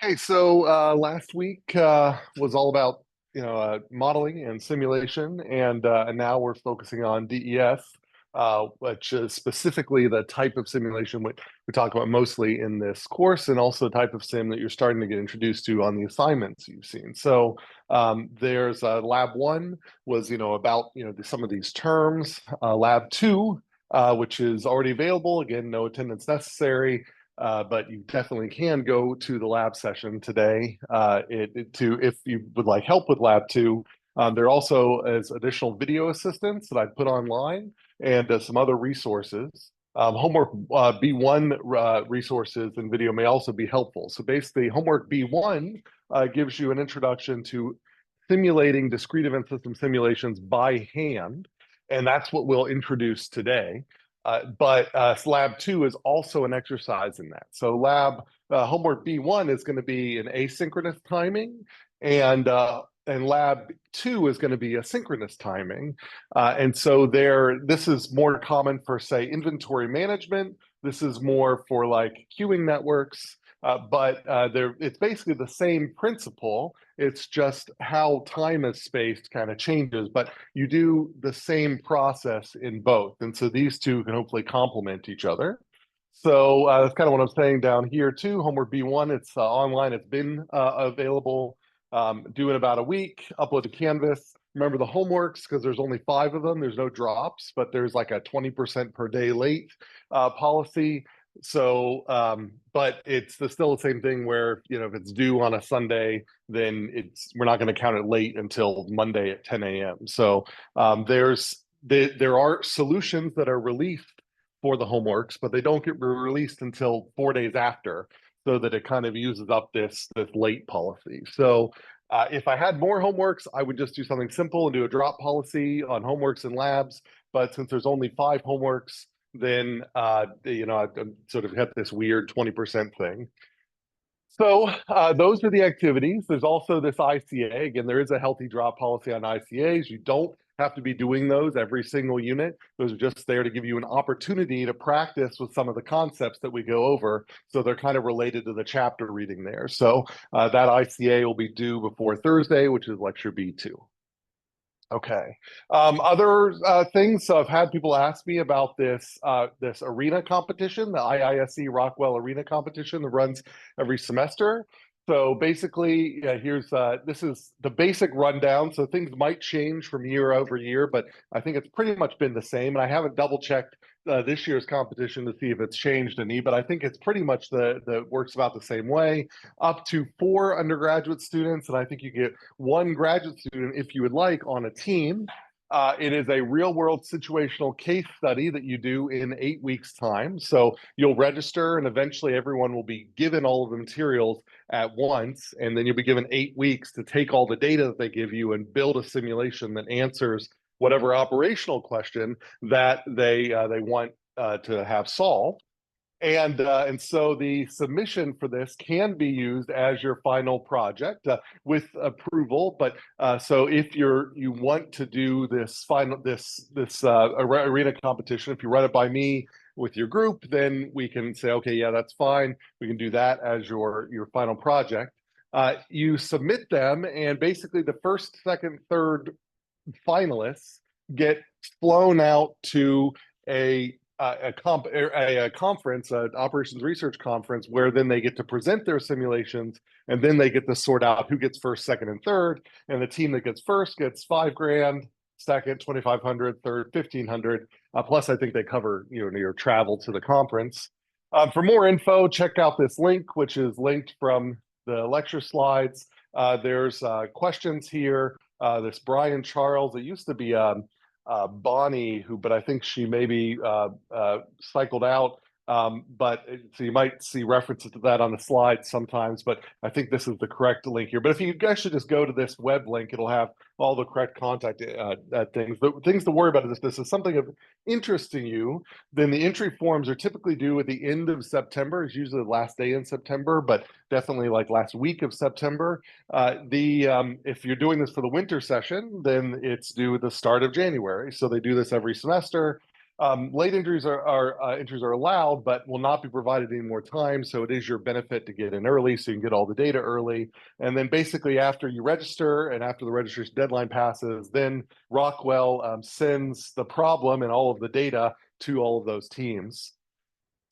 Hey, so last week was all about modeling and simulation, and now we're focusing on DES, which is specifically the type of simulation we talk about mostly in this course, and also the type of sim that you're starting to get introduced to on the assignments you've seen. So there's Lab 1 was about some of these terms. Lab 2, which is already available. Again, no attendance necessary. But you definitely can go to the lab session today if you would like help with lab 2. There also is additional video assistance that I put online and some other resources. Homework B1 resources and video may also be helpful. So basically, homework B1 gives you an introduction to simulating discrete event system simulations by hand, and that's what we'll introduce today. But lab 2 is also an exercise in that. So homework B1 is going to be an asynchronous timing, and lab 2 is going to be a synchronous timing. And so this is more common for, say, inventory management. This is more for like queuing networks. But it's basically the same principle. It's just how time is spaced kind of changes, but you do the same process in both. And so these two can hopefully complement each other. So that's kind of what I'm saying down here too. Homework B1, it's online. It's been available, due in about a week, upload to Canvas. Remember the homeworks, because there's only 5 of them. There's no drops, but there's like a 20% per day late policy. So, but it's still the same thing where, if it's due on a Sunday, then we're not going to count it late until Monday at 10 a.m. So there are solutions that are released for the homeworks, but they don't get released until 4 days after, so that it kind of uses up this late policy. So if I had more homeworks, I would just do something simple and do a drop policy on homeworks and labs. But since there's only 5 homeworks, then I sort of hit this weird 20% thing. So those are the activities. There's also this ICA. Again, there is a healthy drop policy on ICAs. You don't have to be doing those every single unit. Those are just there to give you an opportunity to practice with some of the concepts that we go over. So they're kind of related to the chapter reading there. So that ICA will be due before Thursday, which is lecture B2. Okay. Other things. So I've had people ask me about this arena competition, the IISC Rockwell Arena competition that runs every semester. So basically, this is the basic rundown. So things might change from year over year, but I think it's pretty much been the same. And I haven't double checked this year's competition to see if it's changed any, but I think it's pretty much the works about the same way. Up to 4 undergraduate students, and I think you get 1 graduate student if you would like on a team. It is a real-world situational case study that you do in 8 weeks' time. So you'll register, and eventually everyone will be given all of the materials at once, and then you'll be given 8 weeks to take all the data that they give you and build a simulation that answers whatever operational question that they want to have solved. And so the submission for this can be used as your final project with approval. But so if you want to do this arena competition, if you run it by me with your group, then we can say, okay, yeah, that's fine. We can do that as your final project. You submit them, and basically the first, second, third finalists get flown out to a conference, an operations research conference, where then they get to present their simulations, and then they get to sort out who gets first, second, and third. And the team that gets first gets $5,000, second 2,500, third 1,500. Plus, I think they cover your travel to the conference. For more info, check out this link, which is linked from the lecture slides. There's questions here. This Brian Charles, it used to be Bonnie, but I think she maybe cycled out. So you might see references to that on the slide sometimes, but I think this is the correct link here. But if you guys should just go to this web link, it'll have all the correct contact things. The things to worry about is if this is something of interest to you, then the entry forms are typically due at the end of September. It's usually the last day in September, but definitely like last week of September. If you're doing this for the winter session, then it's due at the start of January. So they do this every semester. Late entries are allowed, but will not be provided any more time. So it is your benefit to get in early so you can get all the data early. And then basically after you register and after the registration deadline passes, then Rockwell sends the problem and all of the data to all of those teams.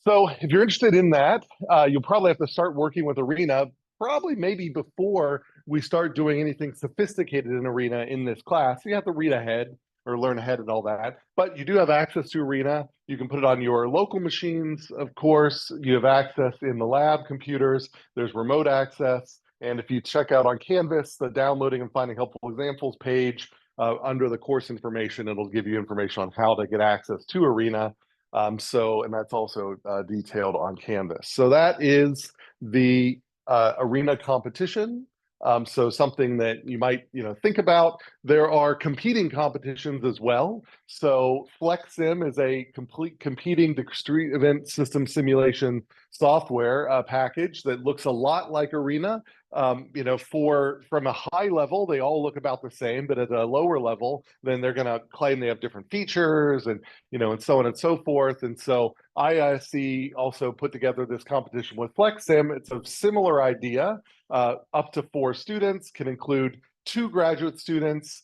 So if you're interested in that, you'll probably have to start working with Arena, probably maybe before we start doing anything sophisticated in Arena in this class. You have to read ahead or learn ahead and all that. But you do have access to Arena. You can put it on your local machines, of course. You have access in the lab computers. There's remote access. And if you check out on Canvas, the downloading and finding helpful examples page, under the course information, it'll give you information on how to get access to Arena. And that's also detailed on Canvas. So that is the Arena competition. So something that you might, think about. There are competing competitions as well. So FlexSim is a complete competing discrete event system simulation software package that looks a lot like Arena. From a high level, they all look about the same, but at a lower level, then they're going to claim they have different features and so on and so forth. And so IISc also put together this competition with FlexSim. It's a similar idea, up to 4 students, can include 2 graduate students.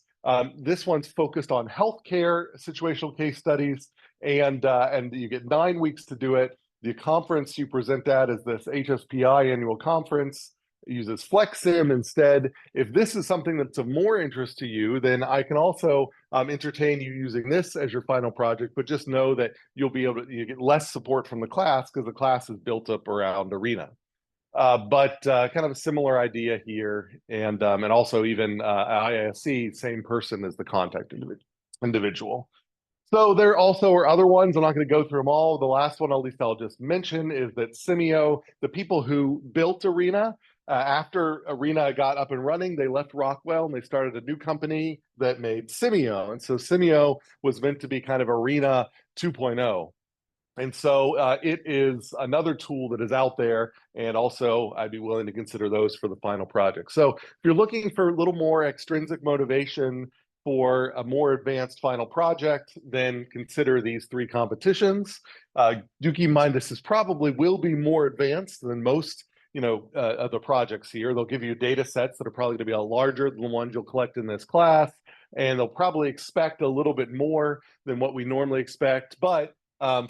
This one's focused on healthcare situational case studies, and you get 9 weeks to do it. The conference you present at is this HSPI annual conference. It uses FlexSim instead. If this is something that's of more interest to you, then I can also entertain you using this as your final project, but just know that you get less support from the class because the class is built up around Arena. But kind of a similar idea here, and also even IISc, same person as the contact individual. So there also are other ones. I'm not going to go through them all. The last one, at least I'll just mention, is that Simio, the people who built Arena, after Arena got up and running, they left Rockwell and they started a new company that made Simio. And so Simio was meant to be kind of Arena 2.0. And so it is another tool that is out there, and also I'd be willing to consider those for the final project. So if you're looking for a little more extrinsic motivation for a more advanced final project, then consider these 3 competitions. Do keep in mind this probably will be more advanced than most of the projects here. They'll give you data sets that are probably going to be a lot larger than the ones you'll collect in this class, and they'll probably expect a little bit more than what we normally expect. But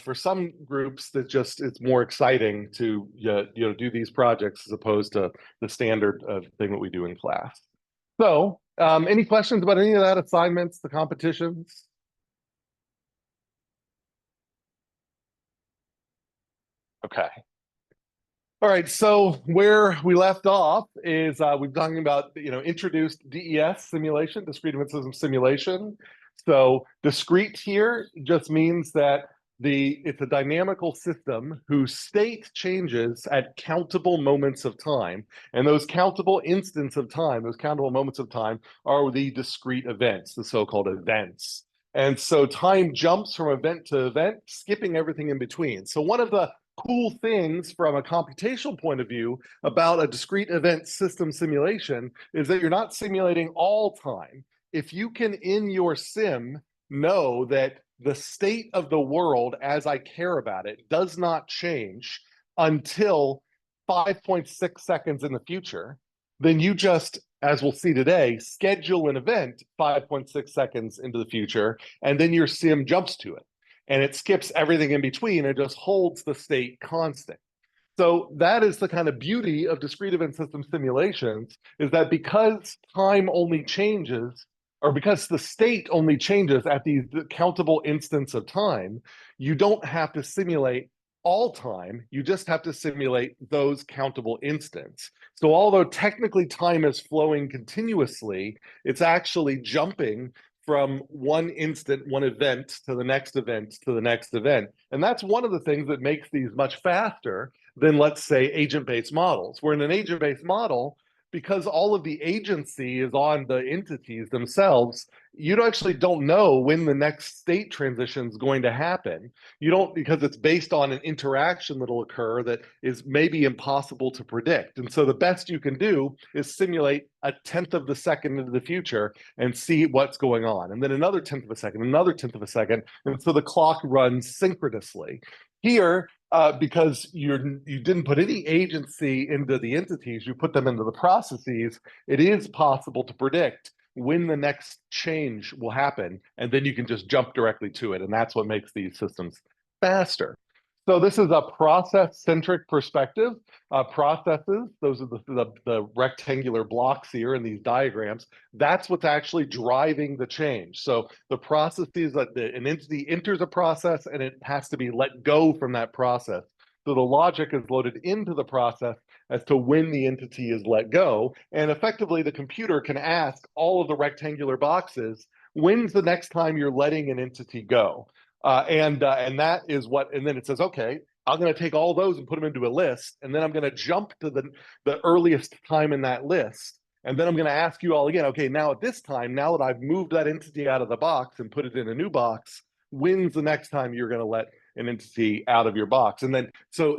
for some groups, it's more exciting to do these projects as opposed to the standard thing that we do in class. So, any questions about any of that, assignments, the competitions? Okay. All right, so where we left off is we've talking about introduced DES simulation, discrete event system simulation. So discrete here just means that it's a dynamical system whose state changes at countable moments of time, and those countable instants of time, those countable moments of time, are the discrete events, the so-called events. And so time jumps from event to event, skipping everything in between. So one of the cool things from a computational point of view about a discrete event system simulation is that you're not simulating all time. If you can, in your sim, know that the state of the world as I care about it does not change until 5.6 seconds in the future, then you just, as we'll see today, schedule an event 5.6 seconds into the future, and then your sim jumps to it. And it skips everything in between and just holds the state constant. So that is the kind of beauty of discrete event system simulations, is that because time only changes, or because the state only changes at these countable instants of time, you don't have to simulate all time, you just have to simulate those countable instants. So although technically time is flowing continuously, it's actually jumping from one instant, one event to the next event to the next event. And that's one of the things that makes these much faster than, let's say, agent-based models. Where in an agent-based model, because all of the agency is on the entities themselves, you actually don't know when the next state transition is going to happen. You don't, because it's based on an interaction that'll occur that is maybe impossible to predict. And so the best you can do is simulate a tenth of the second into the future and see what's going on. And then another tenth of a second, another tenth of a second. And so the clock runs synchronously. Here, because you didn't put any agency into the entities, you put them into the processes, it is possible to predict when the next change will happen, and then you can just jump directly to it, and that's what makes these systems faster. So this is a process-centric perspective. Processes, those are the rectangular blocks here in these diagrams. That's what's actually driving the change. So the process is that an entity enters a process and it has to be let go from that process. So the logic is loaded into the process as to when the entity is let go. And effectively, the computer can ask all of the rectangular boxes, when's the next time you're letting an entity go? And that is what, and then it says, okay, I'm going to take all those and put them into a list, and then I'm going to jump to the earliest time in that list. And then I'm going to ask you all again, okay, now at this time, now that I've moved that entity out of the box and put it in a new box, when's the next time you're going to let an entity out of your box? And then,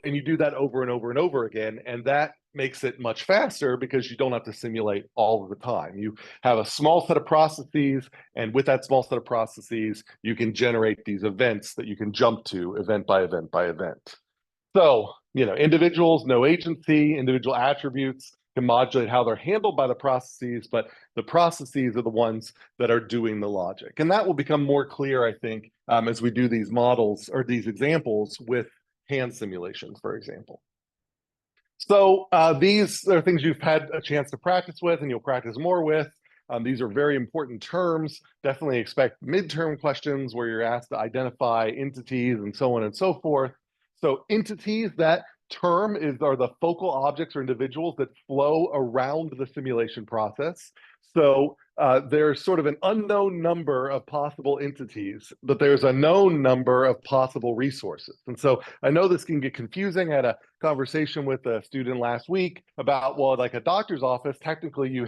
and you do that over and over and over again, and that makes it much faster because you don't have to simulate all of the time. You have a small set of processes, and with that small set of processes, you can generate these events that you can jump to event by event by event. So, individuals, no agency, individual attributes can modulate how they're handled by the processes, but the processes are the ones that are doing the logic. And that will become more clear, I think, as we do these models or these examples with hand simulations, for example. So these are things you've had a chance to practice with and you'll practice more with. These are very important terms. Definitely expect midterm questions where you're asked to identify entities and so on and so forth. So entities, that term are the focal objects or individuals that flow around the simulation process. So there's sort of an unknown number of possible entities, but there's a known number of possible resources. And so I know this can get confusing. I had a conversation with a student last week about, well, like a doctor's office, technically you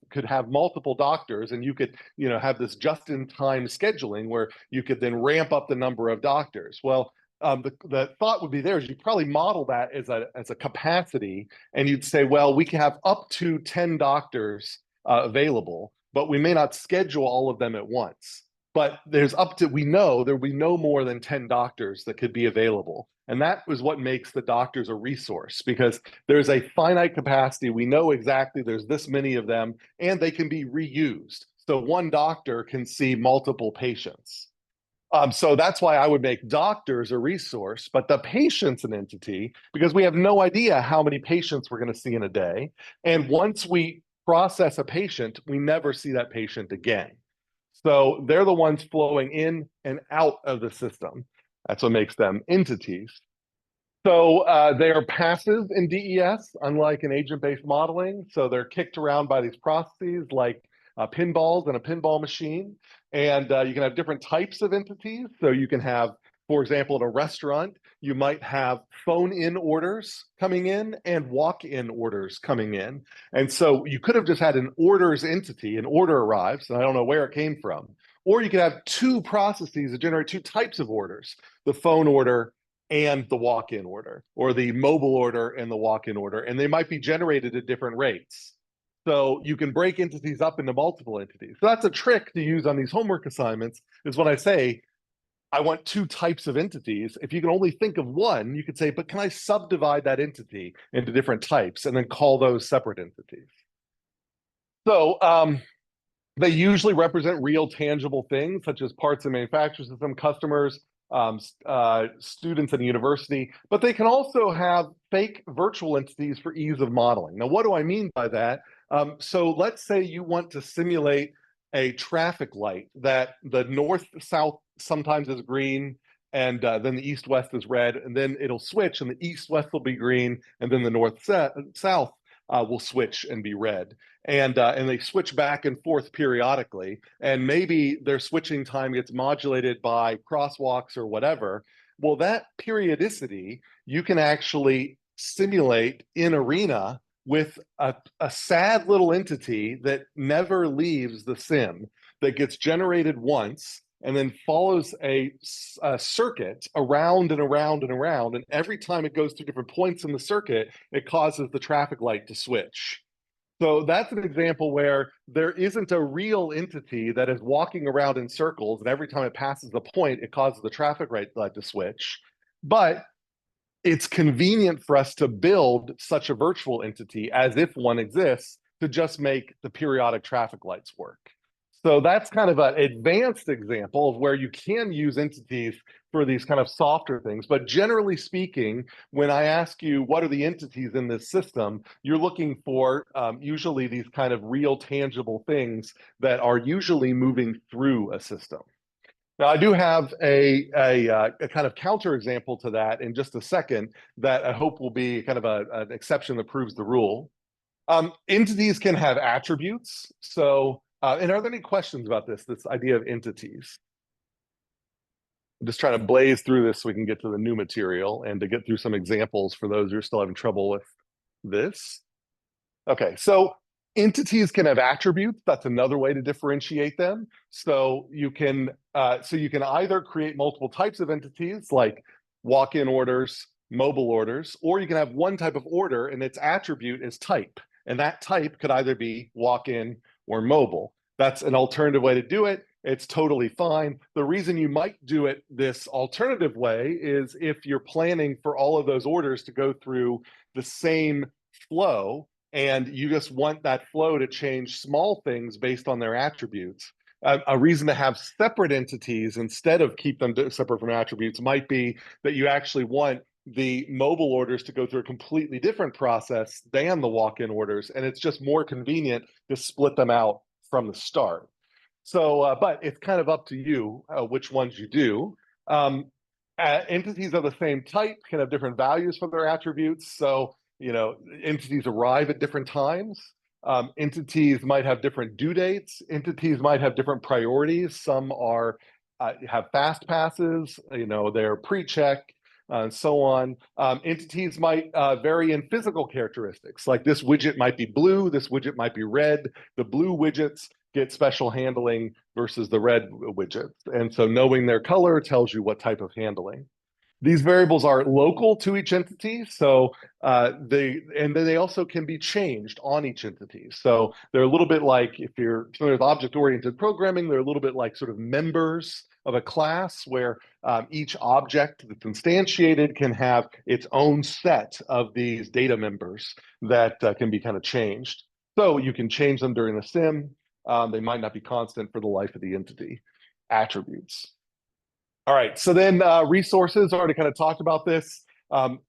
could have multiple doctors, and you could, have this just-in-time scheduling where you could then ramp up the number of doctors. Well, the thought would be there is you probably model that as a capacity, and you'd say, well, we can have up to 10 doctors available, but we may not schedule all of them at once. But we know there will be no more than 10 doctors that could be available. And that was what makes the doctors a resource, because there's a finite capacity. We know exactly there's this many of them, and they can be reused. So one doctor can see multiple patients. So that's why I would make doctors a resource, but the patient's an entity, because we have no idea how many patients we're going to see in a day. And once we process a patient, we never see that patient again. So they're the ones flowing in and out of the system. That's what makes them entities. So they are passive in DES, unlike in agent-based modeling. So they're kicked around by these processes like pinballs in a pinball machine. And you can have different types of entities. So you can have, for example, at a restaurant, you might have phone-in orders coming in and walk-in orders coming in. And so you could have just had an orders entity, an order arrives, and I don't know where it came from. Or you could have two processes that generate two types of orders, the phone order and the walk-in order, or the mobile order and the walk-in order, and they might be generated at different rates. So you can break entities up into multiple entities. So that's a trick to use on these homework assignments, is when I say, I want two types of entities. If you can only think of one, you could say, but can I subdivide that entity into different types and then call those separate entities? So they usually represent real tangible things, such as parts of the manufacturing system, customers, students at a university, but they can also have fake virtual entities for ease of modeling. Now, what do I mean by that? So let's say you want to simulate a traffic light that the north-south sometimes is green, and then the east-west is red, and then it'll switch, and the east-west will be green, and then the north-south will switch and be red. And they switch back and forth periodically, and maybe their switching time gets modulated by crosswalks or whatever. Well, that periodicity you can actually simulate in Arena with a sad little entity that never leaves the sim, that gets generated once and then follows a circuit around and around and around. And every time it goes through different points in the circuit, it causes the traffic light to switch. So that's an example where there isn't a real entity that is walking around in circles, and every time it passes the point, it causes the traffic light to switch. But it's convenient for us to build such a virtual entity as if one exists to just make the periodic traffic lights work. So that's kind of an advanced example of where you can use entities for these kind of softer things. But generally speaking, when I ask you what are the entities in this system, you're looking for usually these kind of real tangible things that are usually moving through a system. Now, I do have a kind of counterexample to that in just a second that I hope will be kind of an exception that proves the rule. Entities can have attributes. So, and are there any questions about this idea of entities? I'm just trying to blaze through this so we can get to the new material and to get through some examples for those who are still having trouble with this. Okay, so entities can have attributes. That's another way to differentiate them. So you can either create multiple types of entities like walk-in orders, mobile orders, or you can have one type of order and its attribute is type. And that type could either be walk-in or mobile. That's an alternative way to do it. It's totally fine. The reason you might do it this alternative way is if you're planning for all of those orders to go through the same flow, and you just want that flow to change small things based on their attributes. A reason to have separate entities instead of keep them separate from attributes might be that you actually want the mobile orders to go through a completely different process than the walk-in orders, and it's just more convenient to split them out from the start. So, but it's kind of up to you which ones you do. Entities of the same type can have different values for their attributes. So, entities arrive at different times. Entities might have different due dates. Entities might have different priorities. Some are have fast passes, they're pre-check, and so on. Entities might vary in physical characteristics. Like this widget might be blue, this widget might be red. The blue widgets get special handling versus the red widgets. And so knowing their color tells you what type of handling. These variables are local to each entity, so they also can be changed on each entity. So they're a little bit like, if you're familiar with object-oriented programming, they're a little bit like sort of members of a class where each object that's instantiated can have its own set of these data members that can be kind of changed. So you can change them during the sim. They might not be constant for the life of the entity. Attributes. All right, so then resources, already kind of talked about this.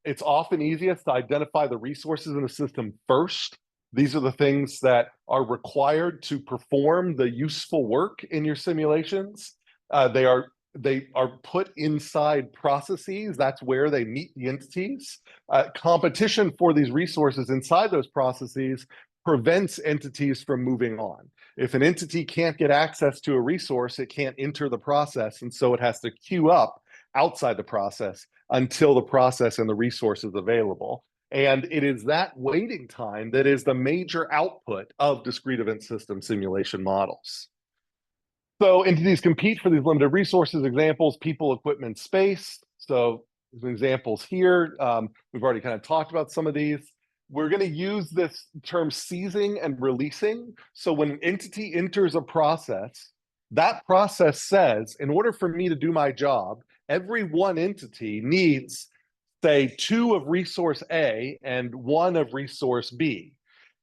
It's often easiest to identify the resources in the system first. These are the things that are required to perform the useful work in your simulations. They are put inside processes. That's where they meet the entities. Competition for these resources inside those processes prevents entities from moving on. If an entity can't get access to a resource, it can't enter the process, and so it has to queue up outside the process until the process and the resource is available. And it is that waiting time that is the major output of discrete event system simulation models. So entities compete for these limited resources. Examples: people, equipment, space. So some examples here. We've already kind of talked about some of these. We're going to use this term seizing and releasing. So when an entity enters a process, that process says, in order for me to do my job, every one entity needs, say, 2 of resource A and 1 of resource B.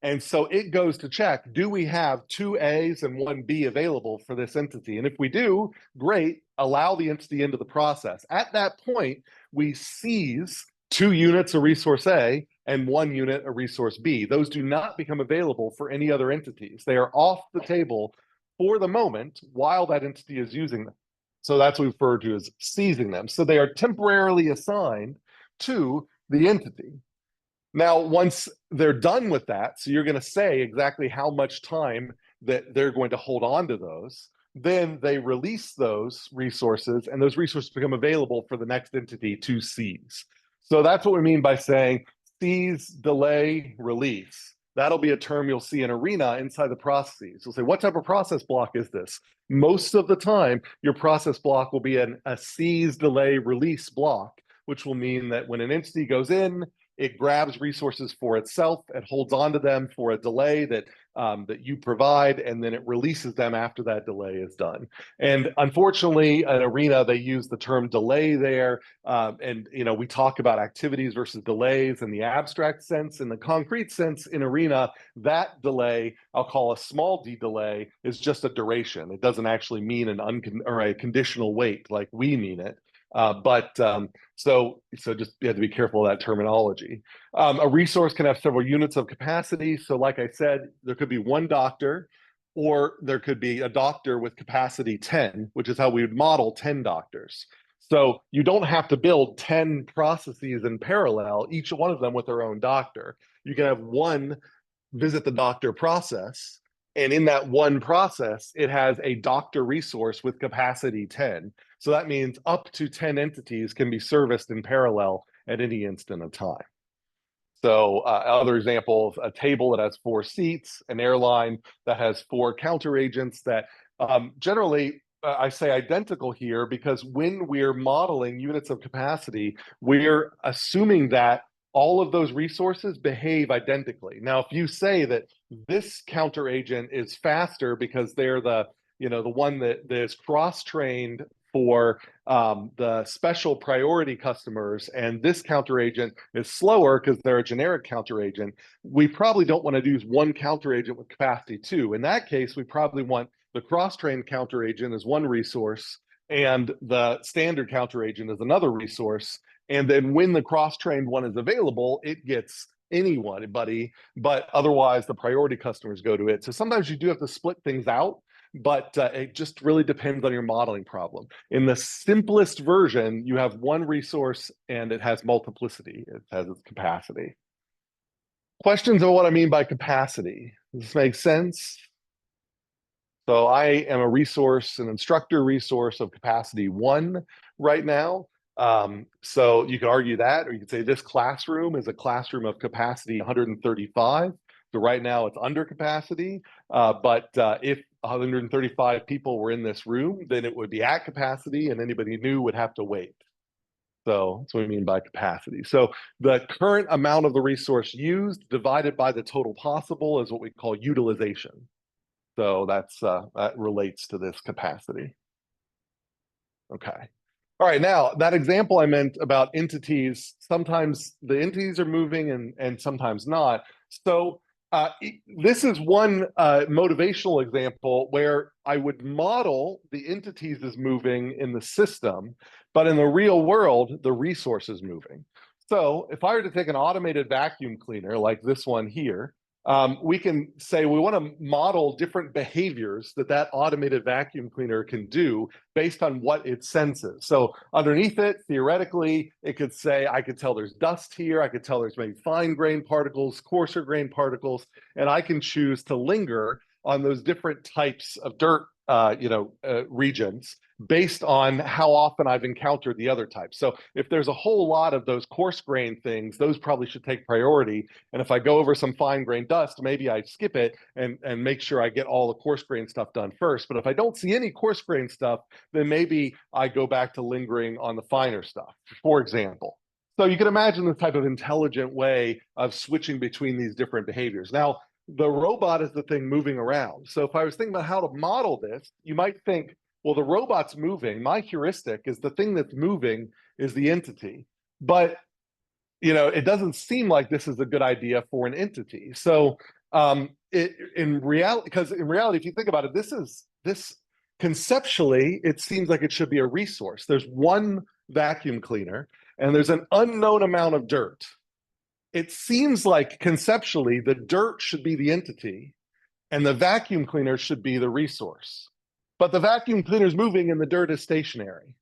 And so it goes to check, do we have 2 A's and 1 B available for this entity? And if we do, great, allow the entity into the process. At that point, we seize 2 units of resource A and 1 unit of resource B. Those do not become available for any other entities. They are off the table for the moment while that entity is using them. So that's what we refer to as seizing them. So they are temporarily assigned to the entity. Now, once they're done with that, so you're going to say exactly how much time that they're going to hold on to those, then they release those resources, and those resources become available for the next entity to seize. So that's what we mean by saying seize, delay, release. That'll be a term you'll see in Arena inside the processes. You'll say, what type of process block is this? Most of the time, your process block will be a seize, delay, release block, which will mean that when an entity goes in, it grabs resources for itself, it holds on to them for a delay that you provide, and then it releases them after that delay is done. And unfortunately, in Arena, they use the term delay there. And we talk about activities versus delays in the abstract sense. In the concrete sense, in Arena, that delay, I'll call a small d delay, is just a duration. It doesn't actually mean a conditional wait like we mean it. So just you have to be careful of that terminology. A resource can have several units of capacity. So like I said, there could be one doctor, or there could be a doctor with capacity 10, which is how we would model 10 doctors. So you don't have to build 10 processes in parallel, each one of them with their own doctor. You can have one visit the doctor process, and in that one process, it has a doctor resource with capacity 10. So that means up to 10 entities can be serviced in parallel at any instant of time. So other examples, a table that has 4 seats, an airline that has 4 counter agents that generally, I say identical here because when we're modeling units of capacity, we're assuming that all of those resources behave identically. Now, if you say that this counter agent is faster because they're the one that is cross-trained for the special priority customers, and this counter agent is slower because they're a generic counter agent, we probably don't want to use one counter agent with capacity 2. In that case, we probably want the cross-trained counter agent as one resource and the standard counter agent as another resource. And then when the cross-trained one is available, it gets anybody, but otherwise the priority customers go to it. So sometimes you do have to split things out, but it just really depends on your modeling problem. In the simplest version, you have one resource and it has multiplicity. It has its capacity. Questions on what I mean by capacity? Does this make sense? So I am a resource, an instructor resource of capacity 1 right now. So you could argue that, or you could say this classroom is a classroom of capacity 135. So right now it's under capacity, but if 135 people were in this room, then it would be at capacity and anybody new would have to wait. So that's what we mean by capacity. So the current amount of the resource used divided by the total possible is what we call utilization. So that relates to this capacity. Okay. All right, now that example I meant about entities, sometimes the entities are moving and sometimes not. So this is one motivational example where I would model the entities as moving in the system, but in the real world, the resource is moving. So if I were to take an automated vacuum cleaner like this one here, we can say we want to model different behaviors that automated vacuum cleaner can do based on what it senses. So underneath it, theoretically, it could say, I could tell there's dust here, I could tell there's maybe fine grain particles, coarser grain particles, and I can choose to linger on those different types of dirt regions based on how often I've encountered the other types. So if there's a whole lot of those coarse grain things, those probably should take priority. And if I go over some fine grain dust, maybe I skip it and make sure I get all the coarse grain stuff done first. But if I don't see any coarse grain stuff, then maybe I go back to lingering on the finer stuff, for example. So you can imagine this type of intelligent way of switching between these different behaviors. Now, the robot is the thing moving around. So if I was thinking about how to model this, you might think, well, the robot's moving. My heuristic is the thing that's moving is the entity. But, it doesn't seem like this is a good idea for an entity. So in reality, if you think about it, this conceptually, it seems like it should be a resource. There's one vacuum cleaner and there's an unknown amount of dirt. It seems like conceptually the dirt should be the entity and the vacuum cleaner should be the resource. But the vacuum cleaner is moving and the dirt is stationary.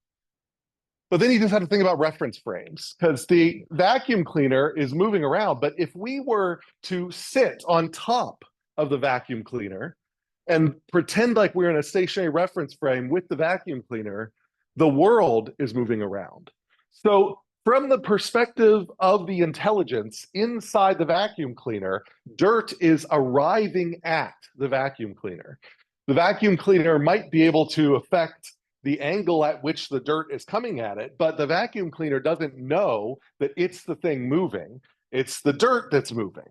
But then you just have to think about reference frames because the vacuum cleaner is moving around. But if we were to sit on top of the vacuum cleaner and pretend like we're in a stationary reference frame with the vacuum cleaner, the world is moving around. So From the perspective of the intelligence inside the vacuum cleaner, dirt is arriving at the vacuum cleaner. The vacuum cleaner might be able to affect the angle at which the dirt is coming at it, but the vacuum cleaner doesn't know that it's the thing moving. It's the dirt that's moving.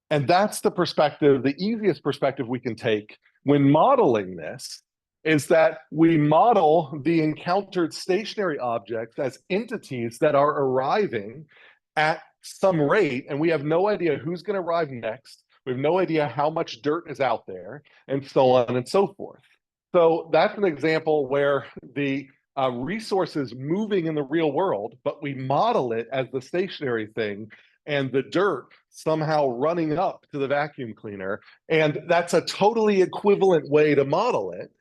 And that's the perspective, the easiest perspective we can take when modeling this is that we model the encountered stationary objects as entities that are arriving at some rate, and we have no idea who's going to arrive next. We have no idea how much dirt is out there, and so on and so forth. So that's an example where the resource is moving in the real world, but we model it as the stationary thing, and the dirt somehow running up to the vacuum cleaner. And that's a totally equivalent way to model it,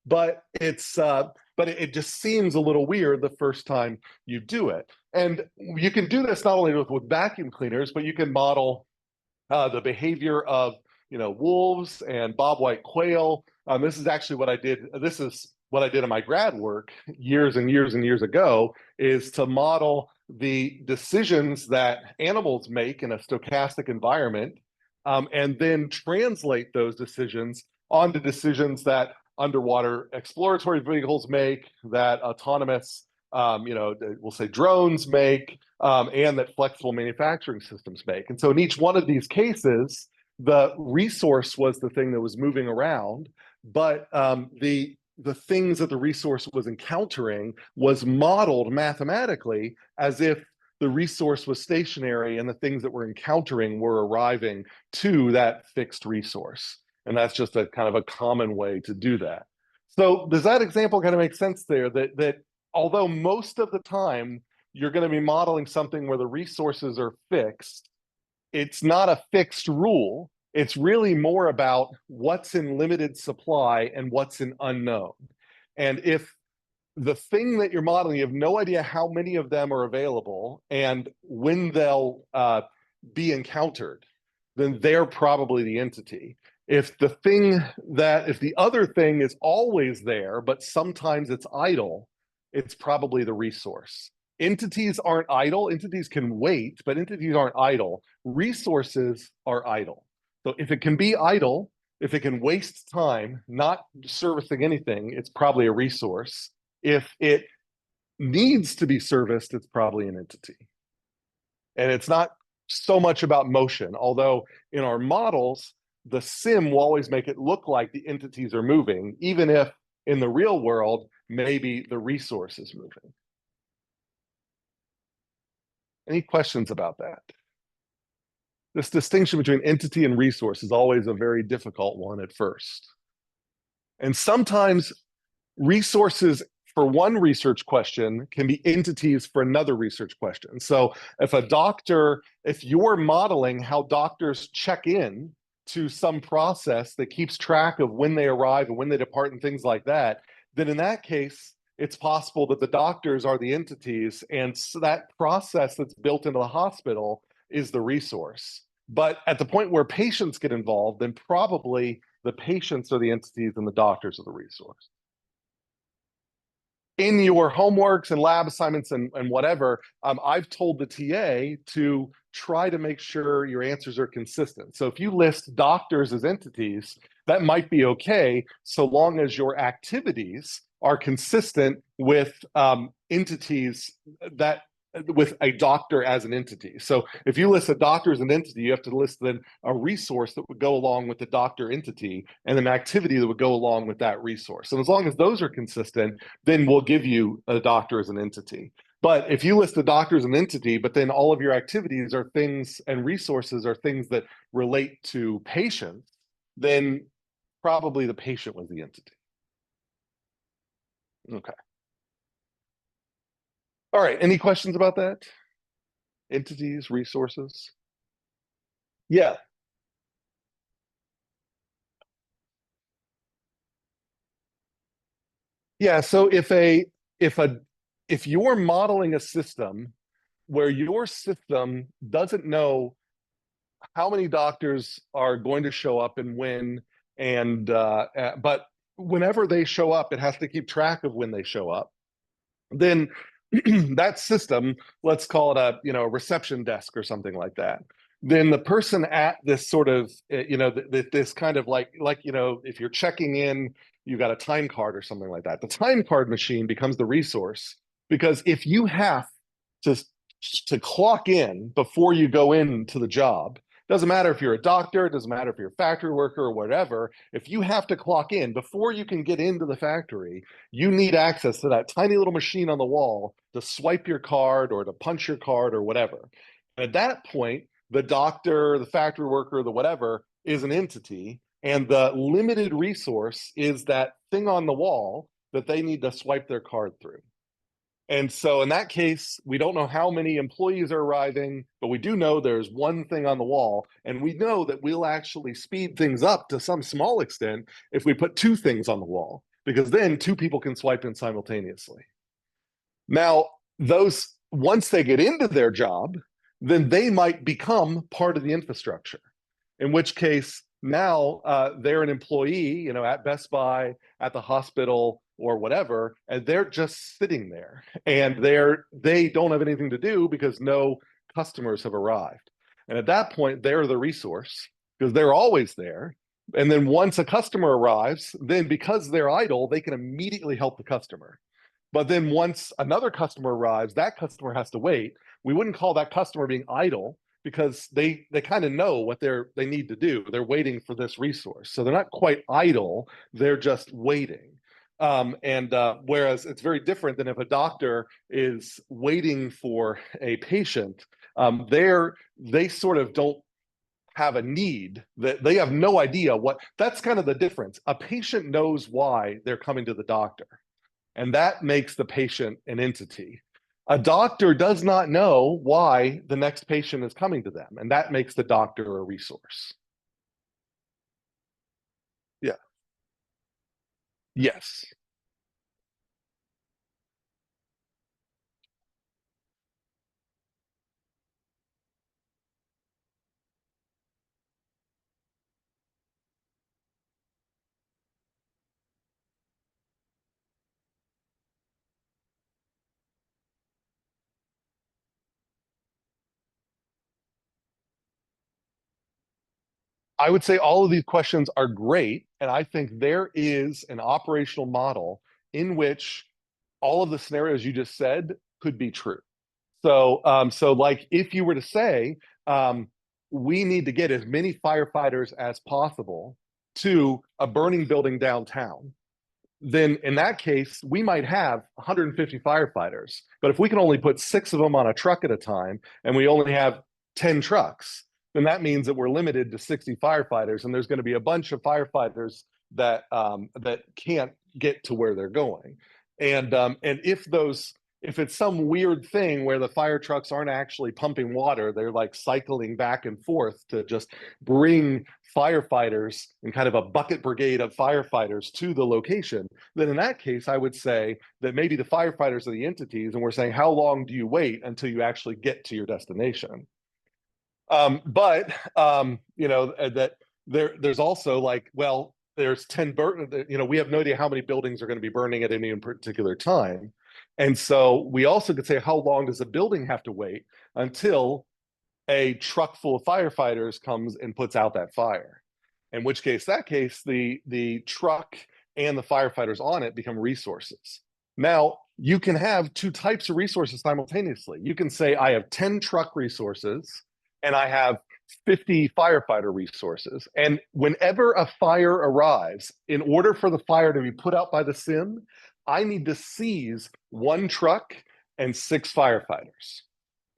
but it just seems a little weird the first time you do it. And you can do this not only with vacuum cleaners, but you can model the behavior of wolves and bobwhite quail. This is actually what I did. This is what I did in my grad work years and years and years ago, is to model the decisions that animals make in a stochastic environment, and then translate those decisions onto decisions that underwater exploratory vehicles make, that autonomous, we'll say drones make, and that flexible manufacturing systems make. And so in each one of these cases, the resource was the thing that was moving around, but the things that the resource was encountering was modeled mathematically as if the resource was stationary and the things that we're encountering were arriving to that fixed resource. And that's just a kind of a common way to do that. So does that example kind of make sense there? That although most of the time you're going to be modeling something where the resources are fixed, it's not a fixed rule. It's really more about what's in limited supply and what's in unknown. And if the thing that you're modeling, you have no idea how many of them are available and when they'll be encountered, then they're probably the entity. If the other thing is always there, but sometimes it's idle, it's probably the resource. Entities aren't idle. Entities can wait, but entities aren't idle. Resources are idle. So if it can be idle, if it can waste time not servicing anything, it's probably a resource. If it needs to be serviced, it's probably an entity. And it's not so much about motion, although in our models, the sim will always make it look like the entities are moving, even if in the real world, maybe the resource is moving. Any questions about that? This distinction between entity and resource is always a very difficult one at first. And sometimes resources for one research question can be entities for another research question. So if you're modeling how doctors check in to some process that keeps track of when they arrive and when they depart and things like that, then in that case, it's possible that the doctors are the entities, and so that process that's built into the hospital is the resource. But at the point where patients get involved, then probably the patients are the entities and the doctors are the resource. In your homeworks and lab assignments and whatever, I've told the TA to try to make sure your answers are consistent. So if you list doctors as entities, that might be okay, so long as your activities are consistent with entities that with a doctor as an entity. So if you list a doctor as an entity, you have to list then a resource that would go along with the doctor entity and an activity that would go along with that resource. And as long as those are consistent, then we'll give you a doctor as an entity. But if you list the doctor as an entity, but then all of your activities are things and resources are things that relate to patients, then probably the patient was the entity. Okay. All right, any questions about that? Entities, resources? Yeah. Yeah, so if you're modeling a system where your system doesn't know how many doctors are going to show up and when, and but whenever they show up, it has to keep track of when they show up, then that system, let's call it a reception desk or something like that. Then the person at this sort of this kind of like if you're checking in, you got a time card or something like that. The time card machine becomes the resource because if you have to to clock in before you go into the job, doesn't matter if you're a doctor, it doesn't matter if you're a factory worker or whatever. If you have to clock in before you can get into the factory, you need access to that tiny little machine on the wall to swipe your card or to punch your card or whatever. And at that point, the doctor, the factory worker, the whatever is an entity, and the limited resource is that thing on the wall that they need to swipe their card through. And so in that case, we don't know how many employees are arriving, but we do know there's one thing on the wall. And we know that we'll actually speed things up to some small extent if we put two things on the wall, because then two people can swipe in simultaneously. Now, those, once they get into their job, then they might become part of the infrastructure, in which case now they're an employee, at Best Buy, at the hospital, or whatever, and they're just sitting there, and they don't have anything to do because no customers have arrived. And at that point, they're the resource because they're always there. And then once a customer arrives, then because they're idle, they can immediately help the customer. But then once another customer arrives, that customer has to wait. We wouldn't call that customer being idle because they kind of know what they need to do. They're waiting for this resource. So they're not quite idle, they're just waiting. Whereas it's very different than if a doctor is waiting for a patient, they sort of don't have a need, that they have no idea what, that's kind of the difference. A patient knows why they're coming to the doctor, and that makes the patient an entity. A doctor does not know why the next patient is coming to them, and that makes the doctor a resource. Yeah. Yes. I would say all of these questions are great, and I think there is an operational model in which all of the scenarios you just said could be true. So like if you were to say, we need to get as many firefighters as possible to a burning building downtown, then in that case, we might have 150 firefighters. But if we can only put six of them on a truck at a time, and we only have 10 trucks, then that means that we're limited to 60 firefighters, and there's going to be a bunch of firefighters that can't get to where they're going. And if it's some weird thing where the fire trucks aren't actually pumping water, they're like cycling back and forth to just bring firefighters and kind of a bucket brigade of firefighters to the location, then in that case, I would say that maybe the firefighters are the entities, and we're saying, how long do you wait until you actually get to your destination? But that there's also like, well, there's 10 we have no idea how many buildings are going to be burning at any particular time. And so we also could say, how long does a building have to wait until a truck full of firefighters comes and puts out that fire? In which case, the truck and the firefighters on it become resources. Now, you can have two types of resources simultaneously. You can say, I have 10 truck resources and I have 50 firefighter resources. And whenever a fire arrives, in order for the fire to be put out by the sim, I need to seize one truck and six firefighters.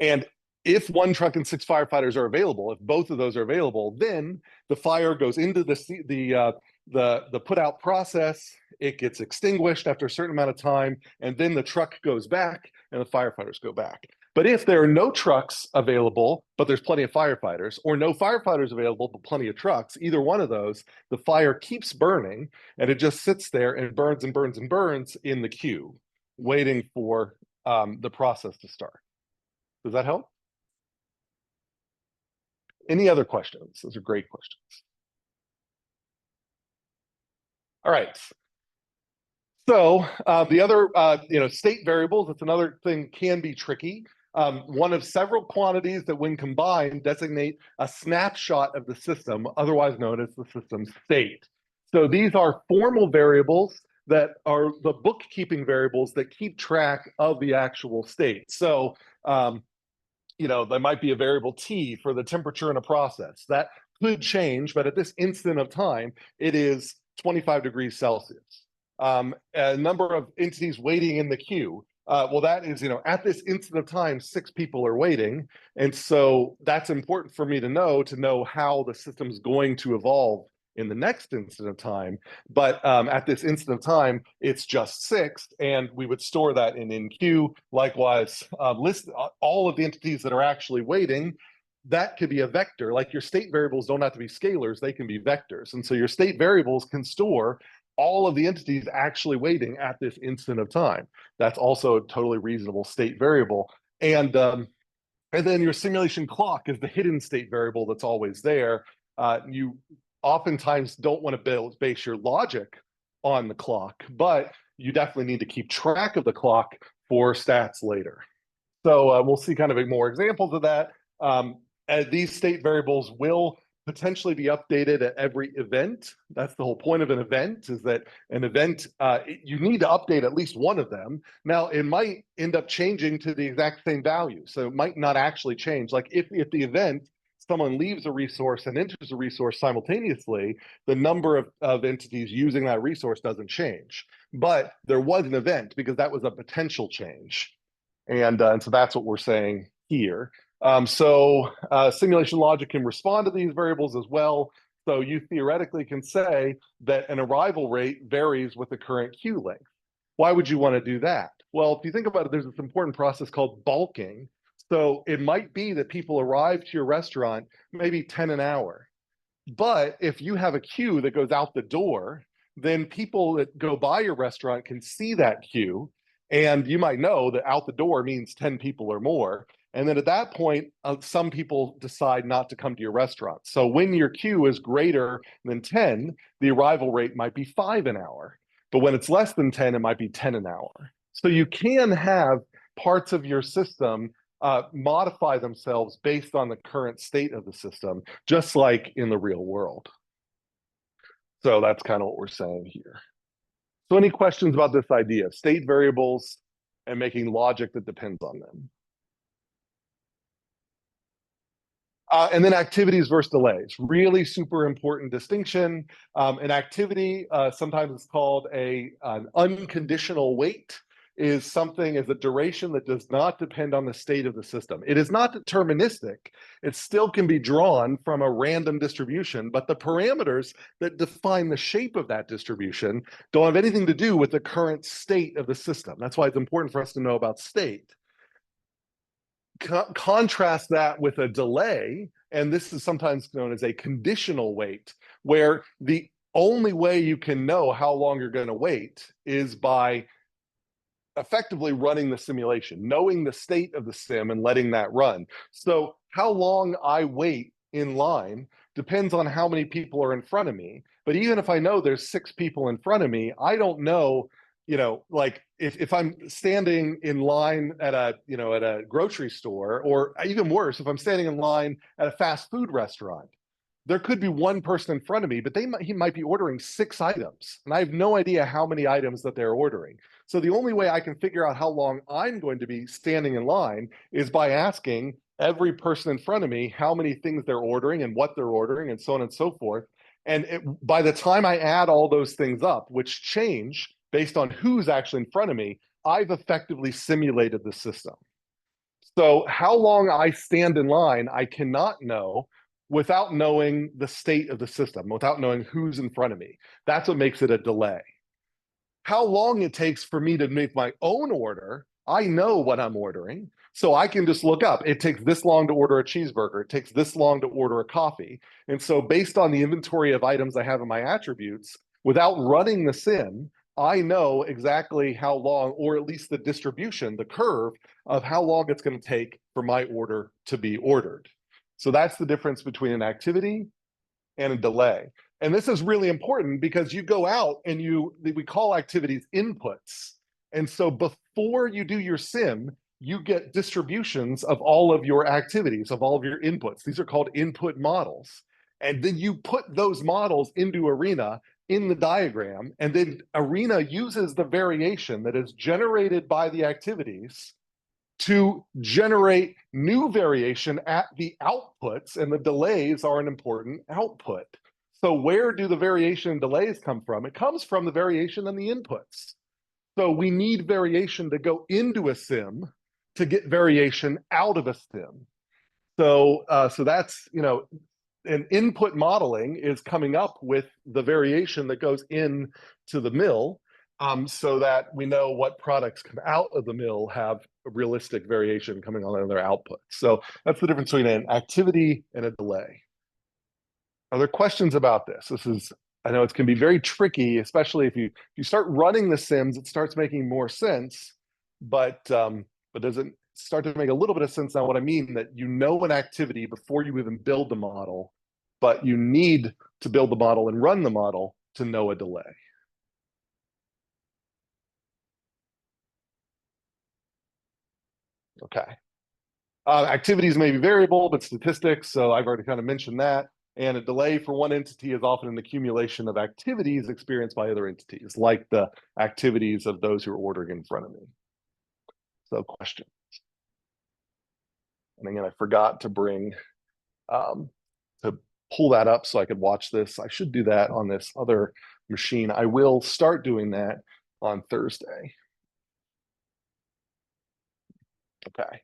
And if one truck and six firefighters are available, if both of those are available, then the fire goes into the put out process. It gets extinguished after a certain amount of time, and then the truck goes back and the firefighters go back. But if there are no trucks available, but there's plenty of firefighters, or no firefighters available, but plenty of trucks, either one of those, the fire keeps burning, and it just sits there and burns and burns and burns in the queue, waiting for the process to start. Does that help? Any other questions? Those are great questions. All right. So the other, state variables, that's another thing, can be tricky. One of several quantities that when combined designate a snapshot of the system, otherwise known as the system's state. So these are formal variables that are the bookkeeping variables that keep track of the actual state. So, there might be a variable T for the temperature in a process. That could change, but at this instant of time, it is 25 degrees Celsius. A number of entities waiting in the queue. Well, that is, at this instant of time, 6 people are waiting. And so that's important for me to know how the system's going to evolve in the next instant of time. But at this instant of time, it's just 6, and we would store that in queue. Likewise, list all of the entities that are actually waiting. That could be a vector. Like your state variables don't have to be scalars, they can be vectors. And so your state variables can store all of the entities actually waiting at this instant of time. That's also a totally reasonable state variable. And then your simulation clock is the hidden state variable that's always there. You oftentimes don't want to base your logic on the clock, but you definitely need to keep track of the clock for stats later. So we'll see kind of more examples of that. These state variables will potentially be updated at every event. That's the whole point of an event, is that an event, you need to update at least one of them. Now, it might end up changing to the exact same value. So it might not actually change. Like if the event, someone leaves a resource and enters a resource simultaneously, the number of entities using that resource doesn't change. But there was an event because that was a potential change. And so that's what we're saying here. Simulation logic can respond to these variables as well. So you theoretically can say that an arrival rate varies with the current queue length. Why would you want to do that? Well, if you think about it, there's this important process called bulking. So it might be that people arrive to your restaurant maybe 10 an hour. But if you have a queue that goes out the door, then people that go by your restaurant can see that queue. And you might know that out the door means 10 people or more. And then at that point, some people decide not to come to your restaurant. So when your queue is greater than 10, the arrival rate might be 5 an hour. But when it's less than 10, it might be 10 an hour. So you can have parts of your system modify themselves based on the current state of the system, just like in the real world. So that's kind of what we're saying here. So any questions about this idea, state variables and making logic that depends on them? And then activities versus delays, really super important distinction. An activity, sometimes it's called an unconditional wait, is something as a duration that does not depend on the state of the system. It is not deterministic. It still can be drawn from a random distribution, but the parameters that define the shape of that distribution don't have anything to do with the current state of the system. That's why it's important for us to know about state. Contrast that with a delay, and this is sometimes known as a conditional wait, where the only way you can know how long you're going to wait is by effectively running the simulation, knowing the state of the sim and letting that run. So how long I wait in line depends on how many people are in front of me. But even if I know there's 6 people in front of me, I don't know, like if I'm standing in line at a grocery store, or even worse, if I'm standing in line at a fast food restaurant, there could be one person in front of me, but he might be ordering 6 items, and I have no idea how many items that they're ordering. So the only way I can figure out how long I'm going to be standing in line is by asking every person in front of me how many things they're ordering and what they're ordering and so on and so forth. And by the time I add all those things up, which change based on who's actually in front of me, I've effectively simulated the system. So how long I stand in line, I cannot know without knowing the state of the system, without knowing who's in front of me. That's what makes it a delay. How long it takes for me to make my own order, I know what I'm ordering. So I can just look up, it takes this long to order a cheeseburger, it takes this long to order a coffee. And so based on the inventory of items I have in my attributes, without running the sim, I know exactly how long, or at least the distribution, the curve of how long it's going to take for my order to be ordered. So that's the difference between an activity and a delay. And this is really important because you go out and we call activities inputs. And so before you do your sim, you get distributions of all of your activities, of all of your inputs. These are called input models. And then you put those models into Arena in the diagram, and then Arena uses the variation that is generated by the activities to generate new variation at the outputs, and the delays are an important output. So where do the variation and delays come from? It comes from the variation and the inputs. So we need variation to go into a sim to get variation out of a sim. So that's, an input modeling is coming up with the variation that goes into the mill, so that we know what products come out of the mill have a realistic variation coming on their output. So that's the difference between an activity and a delay. Are there questions about this? I know it can be very tricky, especially if you start running the sims, it starts making more sense, but does it start to make a little bit of sense now what I mean, that you know an activity before you even build the model, but you need to build the model and run the model to know a delay. Okay. Activities may be variable, but statistics, so I've already kind of mentioned that. And a delay for one entity is often an accumulation of activities experienced by other entities, like the activities of those who are ordering in front of me. So question. And again, I forgot to bring, to pull that up so I could watch this. I should do that on this other machine. I will start doing that on Thursday. Okay.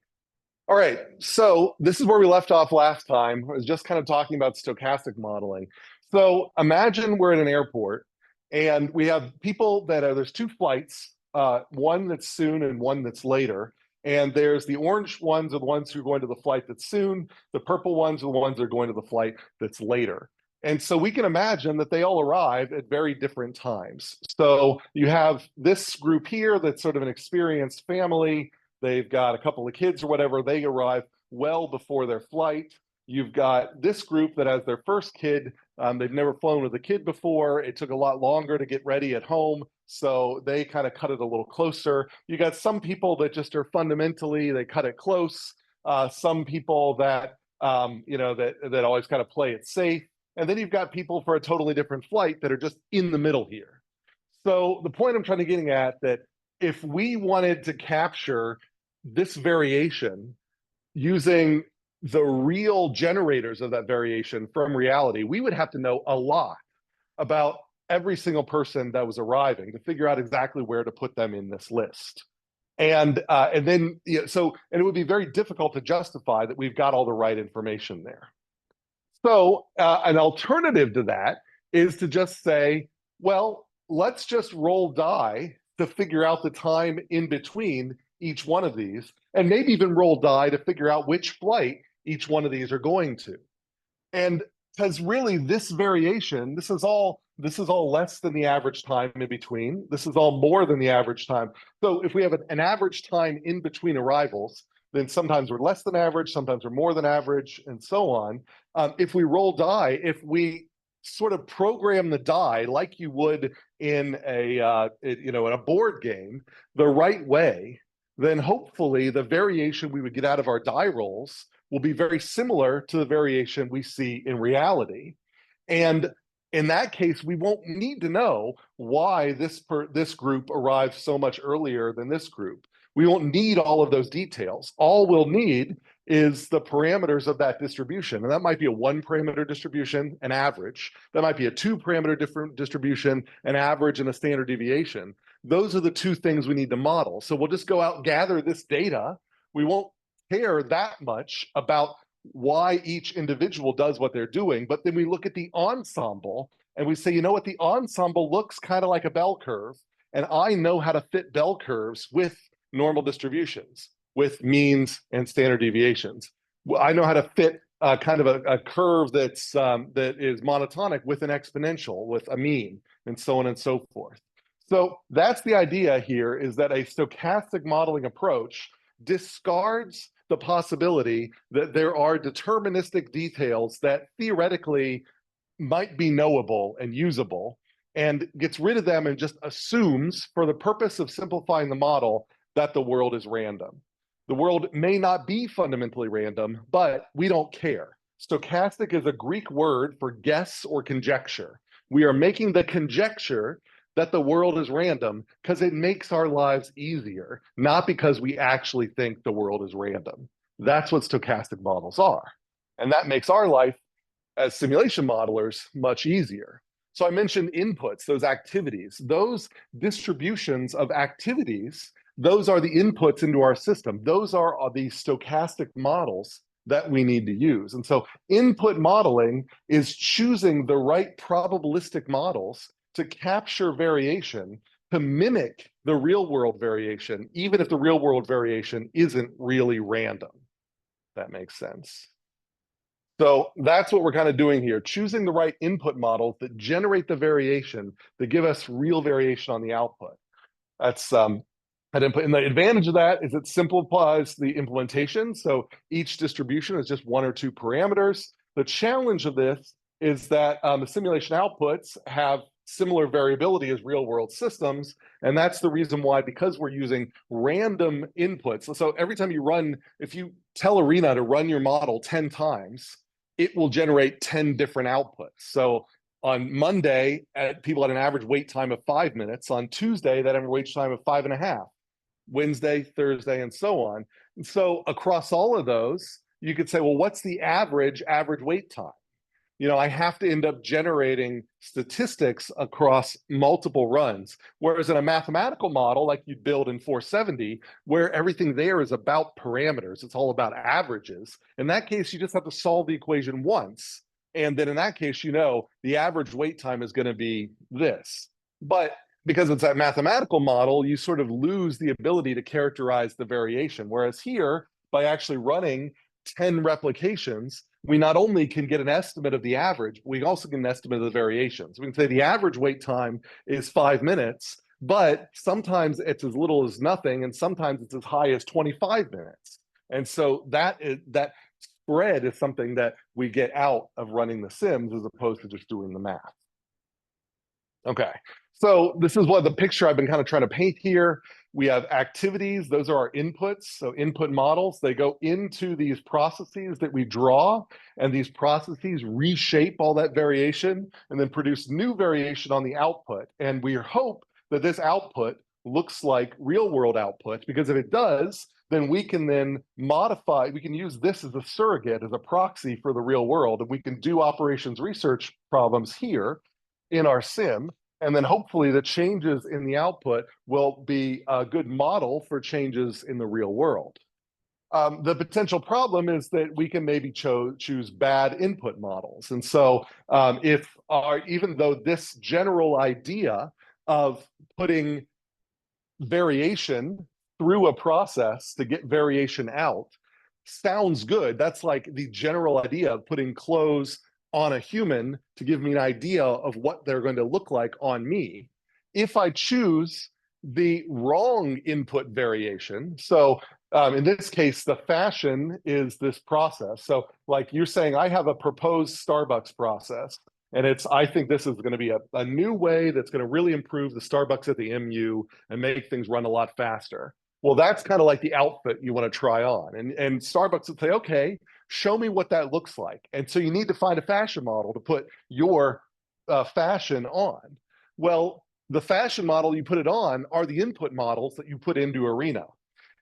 All right, so this is where we left off last time. I was just kind of talking about stochastic modeling. So imagine we're at an airport and we have people there's two flights, one that's soon and one that's later. And there's the orange ones are the ones who are going to the flight that's soon. The purple ones are the ones that are going to the flight that's later. And so we can imagine that they all arrive at very different times. So you have this group here that's sort of an experienced family. They've got a couple of kids or whatever. They arrive well before their flight. You've got this group that has their first kid. They've never flown with a kid before. It took a lot longer to get ready at home, so they kind of cut it a little closer. You got some people that just are fundamentally, they cut it close. Some people that, that always kind of play it safe. And then you've got people for a totally different flight that are just in the middle here. So the point I'm trying to getting at that if we wanted to capture this variation using the real generators of that variation from reality, we would have to know a lot about every single person that was arriving to figure out exactly where to put them in this list. And then, and it would be very difficult to justify that we've got all the right information there. So an alternative to that is to just say, well, let's just roll die to figure out the time in between each one of these, and maybe even roll die to figure out which flight each one of these are going to. And because really this variation, this is all less than the average time in between. This is all more than the average time. So if we have an average time in between arrivals, then sometimes we're less than average, sometimes we're more than average, and so on. If we roll die, if we sort of program the die like you would in in a board game the right way, then hopefully the variation we would get out of our die rolls will be very similar to the variation we see in reality. And in that case, we won't need to know why this group arrived so much earlier than this group. We won't need all of those details. All we'll need is the parameters of that distribution. And that might be a one parameter distribution, an average. That might be a two parameter different distribution, an average and a standard deviation. Those are the two things we need to model. So we'll just go out and gather this data. We won't care that much about why each individual does what they're doing, but then we look at the ensemble and we say, you know what, the ensemble looks kind of like a bell curve, and I know how to fit bell curves with normal distributions, with means and standard deviations. I know how to fit kind of a curve that is monotonic with an exponential, with a mean, and so on and so forth. So that's the idea here, is that a stochastic modeling approach discards the possibility that there are deterministic details that theoretically might be knowable and usable, and gets rid of them and just assumes, for the purpose of simplifying the model, that the world is random. The world may not be fundamentally random, but we don't care. Stochastic is a Greek word for guess or conjecture. We are making the conjecture that the world is random because it makes our lives easier, not because we actually think the world is random. That's what stochastic models are. And that makes our life as simulation modelers much easier. So I mentioned inputs, those activities, those distributions of activities, those are the inputs into our system. Those are the stochastic models that we need to use. And so input modeling is choosing the right probabilistic models to capture variation, to mimic the real world variation, even if the real world variation isn't really random. That makes sense. So that's what we're kind of doing here, choosing the right input models that generate the variation, that give us real variation on the output. That's an input. And the advantage of that is it simplifies the implementation. So each distribution is just one or two parameters. The challenge of this is that the simulation outputs have similar variability as real world systems. And that's the reason why, because we're using random inputs. So every time you run, if you tell Arena to run your model 10 times, it will generate 10 different outputs. So on Monday, people had an average wait time of 5 minutes. On Tuesday, that average wait time of 5.5. Wednesday, Thursday, and so on. And so across all of those, you could say, well, what's the average wait time? You know, I have to end up generating statistics across multiple runs. Whereas in a mathematical model, like you'd build in 470, where everything there is about parameters, it's all about averages. In that case, you just have to solve the equation once. And then in that case, you know, the average wait time is going to be this. But because it's that mathematical model, you sort of lose the ability to characterize the variation. Whereas here, by actually running 10 replications, we not only can get an estimate of the average, we also get an estimate of the variations. We can say the average wait time is 5 minutes, but sometimes it's as little as nothing, and sometimes it's as high as 25 minutes. And so that spread is something that we get out of running the sims as opposed to just doing the math. Okay, so this is what the picture I've been kind of trying to paint here. We have activities, those are our inputs. So input models, they go into these processes that we draw, and these processes reshape all that variation and then produce new variation on the output. And we hope that this output looks like real world output, because if it does, then we can then modify, we can use this as a surrogate, as a proxy for the real world, and we can do operations research problems here in our sim, and then hopefully the changes in the output will be a good model for changes in the real world. The potential problem is that we can maybe choose bad input models. And so even though this general idea of putting variation through a process to get variation out sounds good, that's like the general idea of putting clothes on a human to give me an idea of what they're going to look like on me. If I choose the wrong input variation, so in this case, the fashion is this process. So like you're saying, I have a proposed Starbucks process, and I think this is going to be a new way that's going to really improve the Starbucks at the MU and make things run a lot faster. Well, that's kind of like the outfit you want to try on. And Starbucks would say, okay, show me what that looks like. And so you need to find a fashion model to put your fashion on. Well, the fashion model you put it on are the input models that you put into Arena.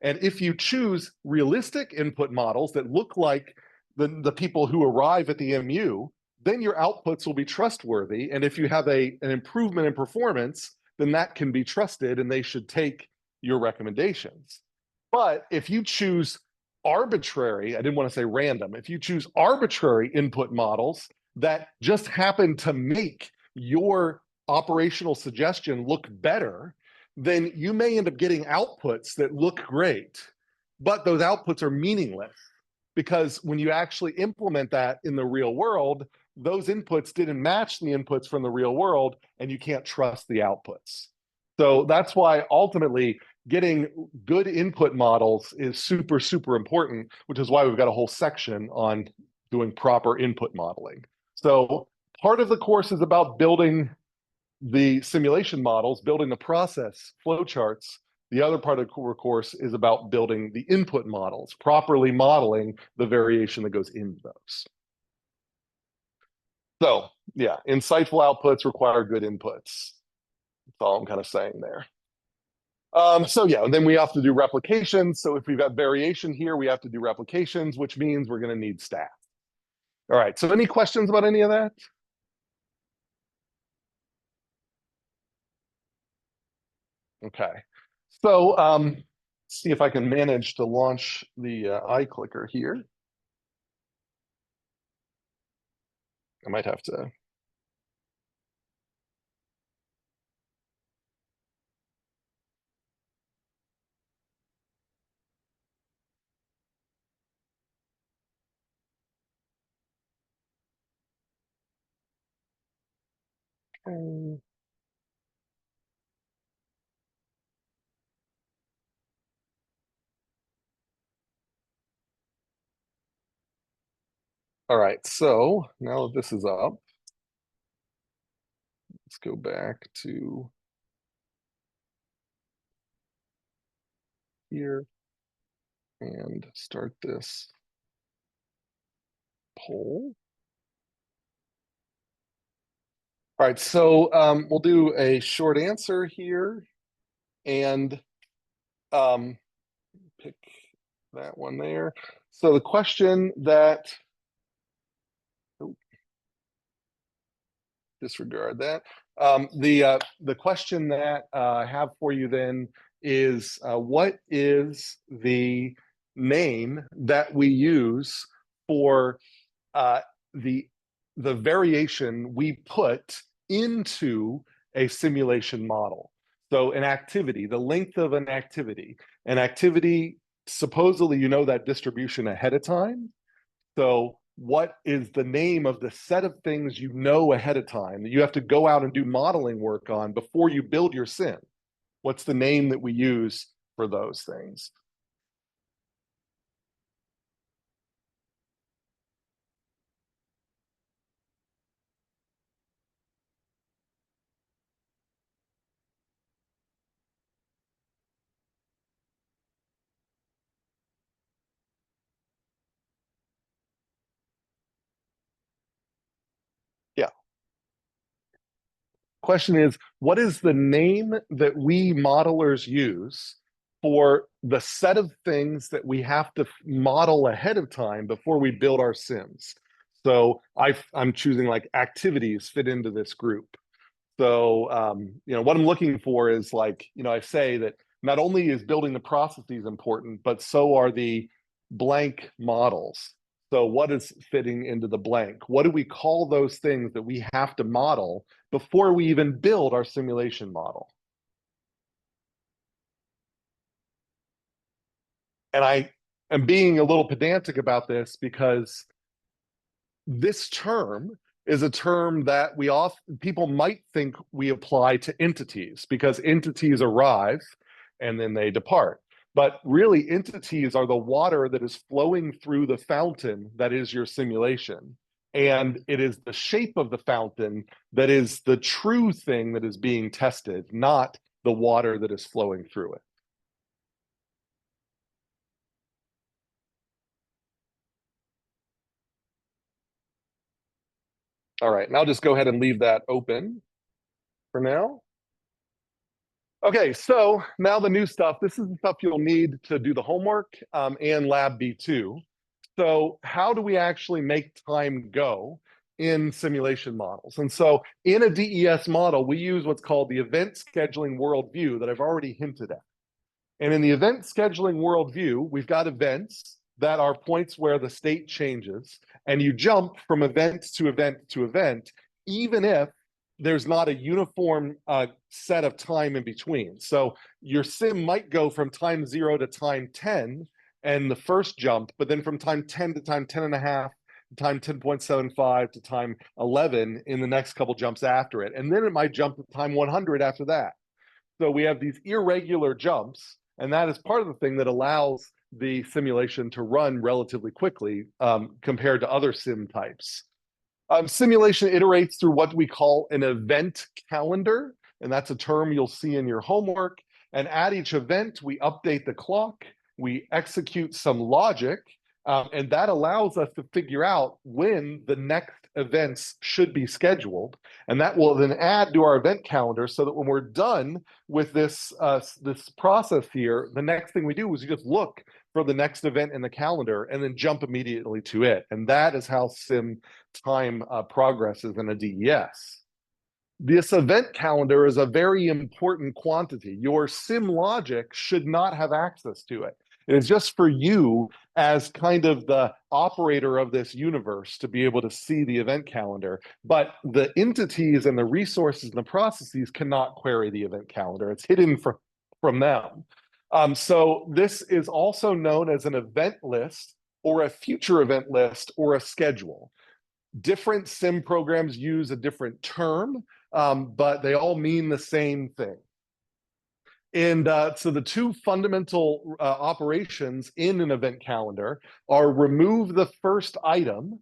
And if you choose realistic input models that look like the people who arrive at the MU, then your outputs will be trustworthy. And if you have an improvement in performance, then that can be trusted and they should take your recommendations. But if you choose arbitrary, I didn't want to say random, if you choose arbitrary input models that just happen to make your operational suggestion look better, then you may end up getting outputs that look great, but those outputs are meaningless, because when you actually implement that in the real world, those inputs didn't match the inputs from the real world, and you can't trust the outputs. So that's why ultimately getting good input models is super, super important, which is why we've got a whole section on doing proper input modeling. So part of the course is about building the simulation models, building the process flowcharts. The other part of the course is about building the input models, properly modeling the variation that goes into those. So yeah, insightful outputs require good inputs. That's all I'm kind of saying there. So yeah, and then we have to do replications. So if we've got variation here, we have to do replications, which means we're going to need stats. All right, so any questions about any of that? Okay, so see if I can manage to launch the iClicker here. I might have to. Okay. All right, so now that this is up, let's go back to here and start this poll. All right, so we'll do a short answer here and pick that one there. So the question that, oh, disregard that. The question that I have for you then is what is the name that we use for uh, the variation we put into a simulation model? So an activity, the length of an activity, supposedly you know that distribution ahead of time. So what is the name of the set of things you know ahead of time that you have to go out and do modeling work on before you build your sim? What's the name that we use for those things? Yeah. Question is, what is the name that we modelers use for the set of things that we have to model ahead of time before we build our sims? So I'm choosing like activities fit into this group. So, what I'm looking for is like, I say that not only is building the processes important, but so are the blank models. So what is fitting into the blank? What do we call those things that we have to model before we even build our simulation model? And I am being a little pedantic about this because this term is a term that people might think we apply to entities because entities arrive and then they depart. But really, entities are the water that is flowing through the fountain that is your simulation. And it is the shape of the fountain that is the true thing that is being tested, not the water that is flowing through it. All right, and I'll just go ahead and leave that open for now. Okay, so now the new stuff. This is the stuff you'll need to do the homework and Lab B2. So how do we actually make time go in simulation models? And so in a DES model, we use what's called the event scheduling worldview that I've already hinted at. And in the event scheduling worldview, we've got events that are points where the state changes, and you jump from event to event to event, even if there's not a uniform set of time in between. So your sim might go from time 0 to time 10 and the first jump, but then from time 10 to time 10 and a half, time 10.75 to time 11 in the next couple jumps after it. And then it might jump to time 100 after that. So we have these irregular jumps, and that is part of the thing that allows the simulation to run relatively quickly compared to other sim types. Simulation iterates through what we call an event calendar, and that's a term you'll see in your homework. And at each event, we update the clock, we execute some logic, and that allows us to figure out when the next events should be scheduled. And that will then add to our event calendar so that when we're done with this process here, the next thing we do is we just look for the next event in the calendar and then jump immediately to it. And that is how sim time progresses in a DES. This event calendar is a very important quantity. Your sim logic should not have access to it. It is just for you as kind of the operator of this universe to be able to see the event calendar. But the entities and the resources and the processes cannot query the event calendar. It's hidden from them. So this is also known as an event list or a future event list or a schedule. Different sim programs use a different term, but they all mean the same thing. And so the two fundamental operations in an event calendar are remove the first item,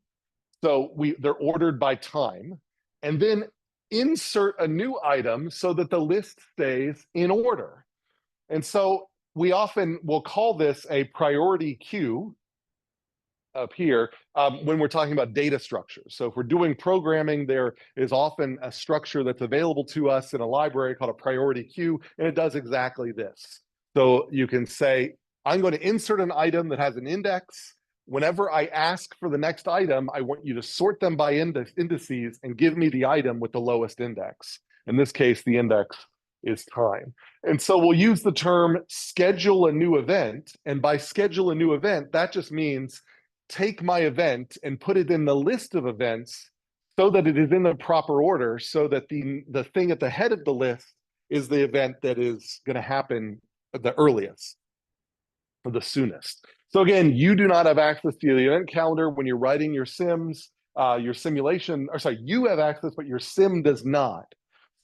so they're ordered by time, and then insert a new item so that the list stays in order. And so we often will call this a priority queue up here when we're talking about data structures. So if we're doing programming, there is often a structure that's available to us in a library called a priority queue, and it does exactly this. So you can say, I'm going to insert an item that has an index. Whenever I ask for the next item, I want you to sort them by indices and give me the item with the lowest index. In this case, the index is time. And so we'll use the term schedule a new event. And by schedule a new event, that just means take my event and put it in the list of events so that it is in the proper order, so that the thing at the head of the list is the event that is going to happen the earliest or the soonest. So again, you do not have access to the event calendar when you're writing your sims, your simulation, or sorry, you have access, but your sim does not.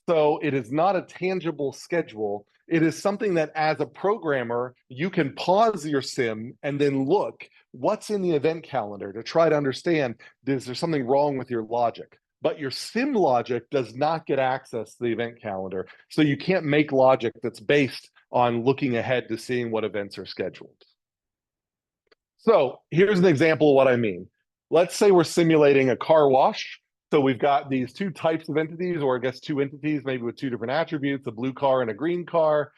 So it is not a tangible schedule. It is something that as a programmer, you can pause your sim and then look what's in the event calendar to try to understand, is there something wrong with your logic? But your sim logic does not get access to the event calendar. So you can't make logic that's based on looking ahead to seeing what events are scheduled. So here's an example of what I mean. Let's say we're simulating a car wash. So we've got these two types of entities, or I guess two entities, maybe with two different attributes, a blue car and a green car.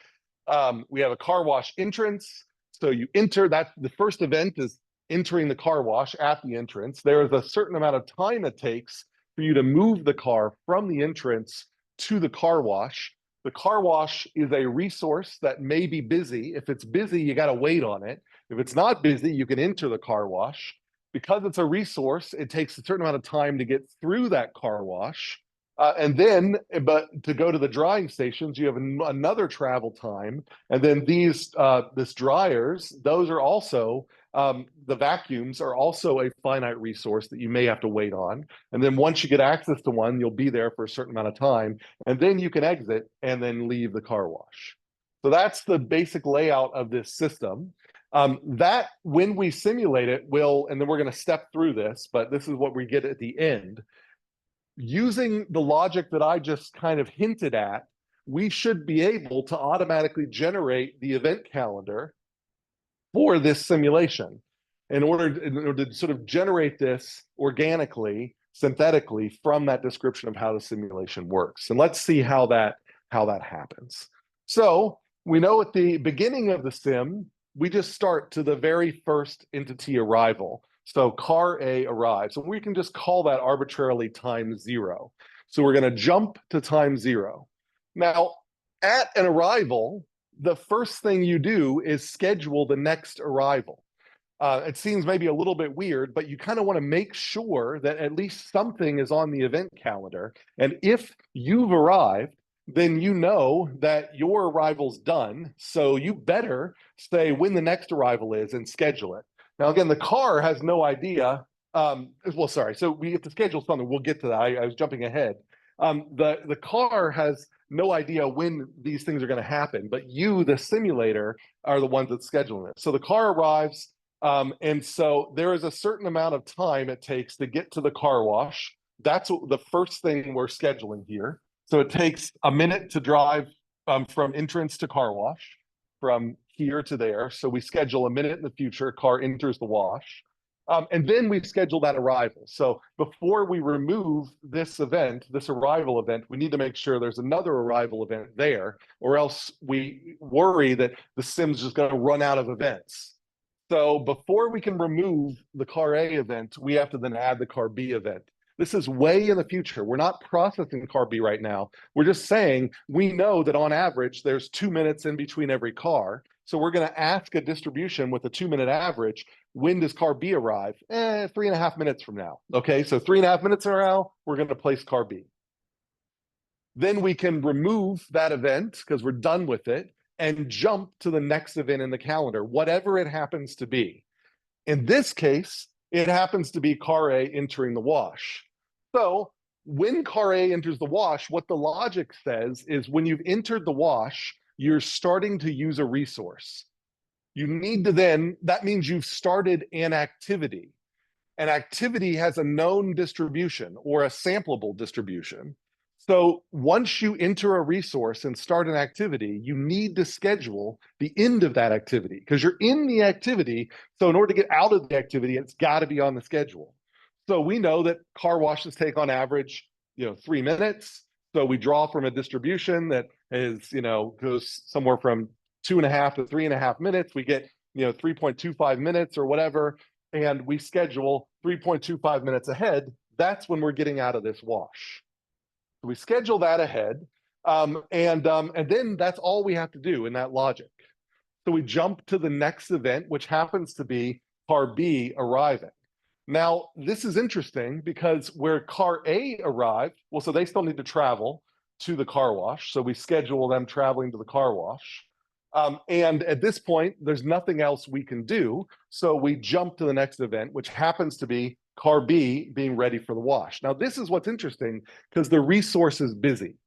We have a car wash entrance. So you enter, that the first event is entering the car wash at the entrance. There is a certain amount of time it takes for you to move the car from the entrance to the car wash. The car wash is a resource that may be busy. If it's busy, you got to wait on it. If it's not busy, you can enter the car wash. Because it's a resource, it takes a certain amount of time to get through that car wash. And then, but to go to the drying stations, you have another travel time. And then this dryers, those are also, the vacuums are also a finite resource that you may have to wait on. And then once you get access to one, you'll be there for a certain amount of time. And then you can exit and then leave the car wash. So that's the basic layout of this system. That when we simulate it will, and then we're going to step through this, but this is what we get at the end. Using the logic that I just kind of hinted at, we should be able to automatically generate the event calendar for this simulation in order to sort of generate this organically, synthetically from that description of how the simulation works. And let's see how that happens. So we know at the beginning of the sim, we just start to the very first entity arrival. So car A arrives, and we can just call that arbitrarily time 0. So we're going to jump to time 0. Now, at an arrival, the first thing you do is schedule the next arrival. It seems maybe a little bit weird, but you kind of want to make sure that at least something is on the event calendar. And if you've arrived, then you know that your arrival's done. So you better say when the next arrival is and schedule it. Now, again, the car has no idea. Well, sorry. So we have to schedule something. We'll get to that. I was jumping ahead. The car has no idea when these things are going to happen, but you, the simulator, are the ones that's scheduling it. So the car arrives, and so there is a certain amount of time it takes to get to the car wash. That's the first thing we're scheduling here. So it takes a minute to drive from entrance to car wash, from here to there. So we schedule a minute in the future, car enters the wash. And then we schedule that arrival. So before we remove this event, this arrival event, we need to make sure there's another arrival event there, or else we worry that the sim's just going to run out of events. So before we can remove the car A event, we have to then add the car B event. This is way in the future. We're not processing car B right now. We're just saying we know that on average, there's 2 minutes in between every car. So we're going to ask a distribution with a 2-minute average. When does car B arrive? 3.5 minutes from now. Okay, so 3.5 minutes from now, we're going to place car B. Then we can remove that event because we're done with it and jump to the next event in the calendar, whatever it happens to be. In this case, it happens to be car A entering the wash. So when car A enters the wash, what the logic says is when you've entered the wash, you're starting to use a resource. You need to then, that means you've started an activity. An activity has a known distribution or a sampleable distribution. So once you enter a resource and start an activity, you need to schedule the end of that activity because you're in the activity. So in order to get out of the activity, it's got to be on the schedule. So we know that car washes take on average, 3 minutes. So we draw from a distribution that is, goes somewhere from 2.5 to 3.5 minutes. We get, 3.25 minutes or whatever, and we schedule 3.25 minutes ahead. That's when we're getting out of this wash. So we schedule that ahead, and then that's all we have to do in that logic. So we jump to the next event, which happens to be car B arriving. Now, this is interesting because where car A arrived, well, so they still need to travel to the car wash. So we schedule them traveling to the car wash. And at this point, there's nothing else we can do. So we jump to the next event, which happens to be car B being ready for the wash. Now, this is what's interesting because the resource is busy.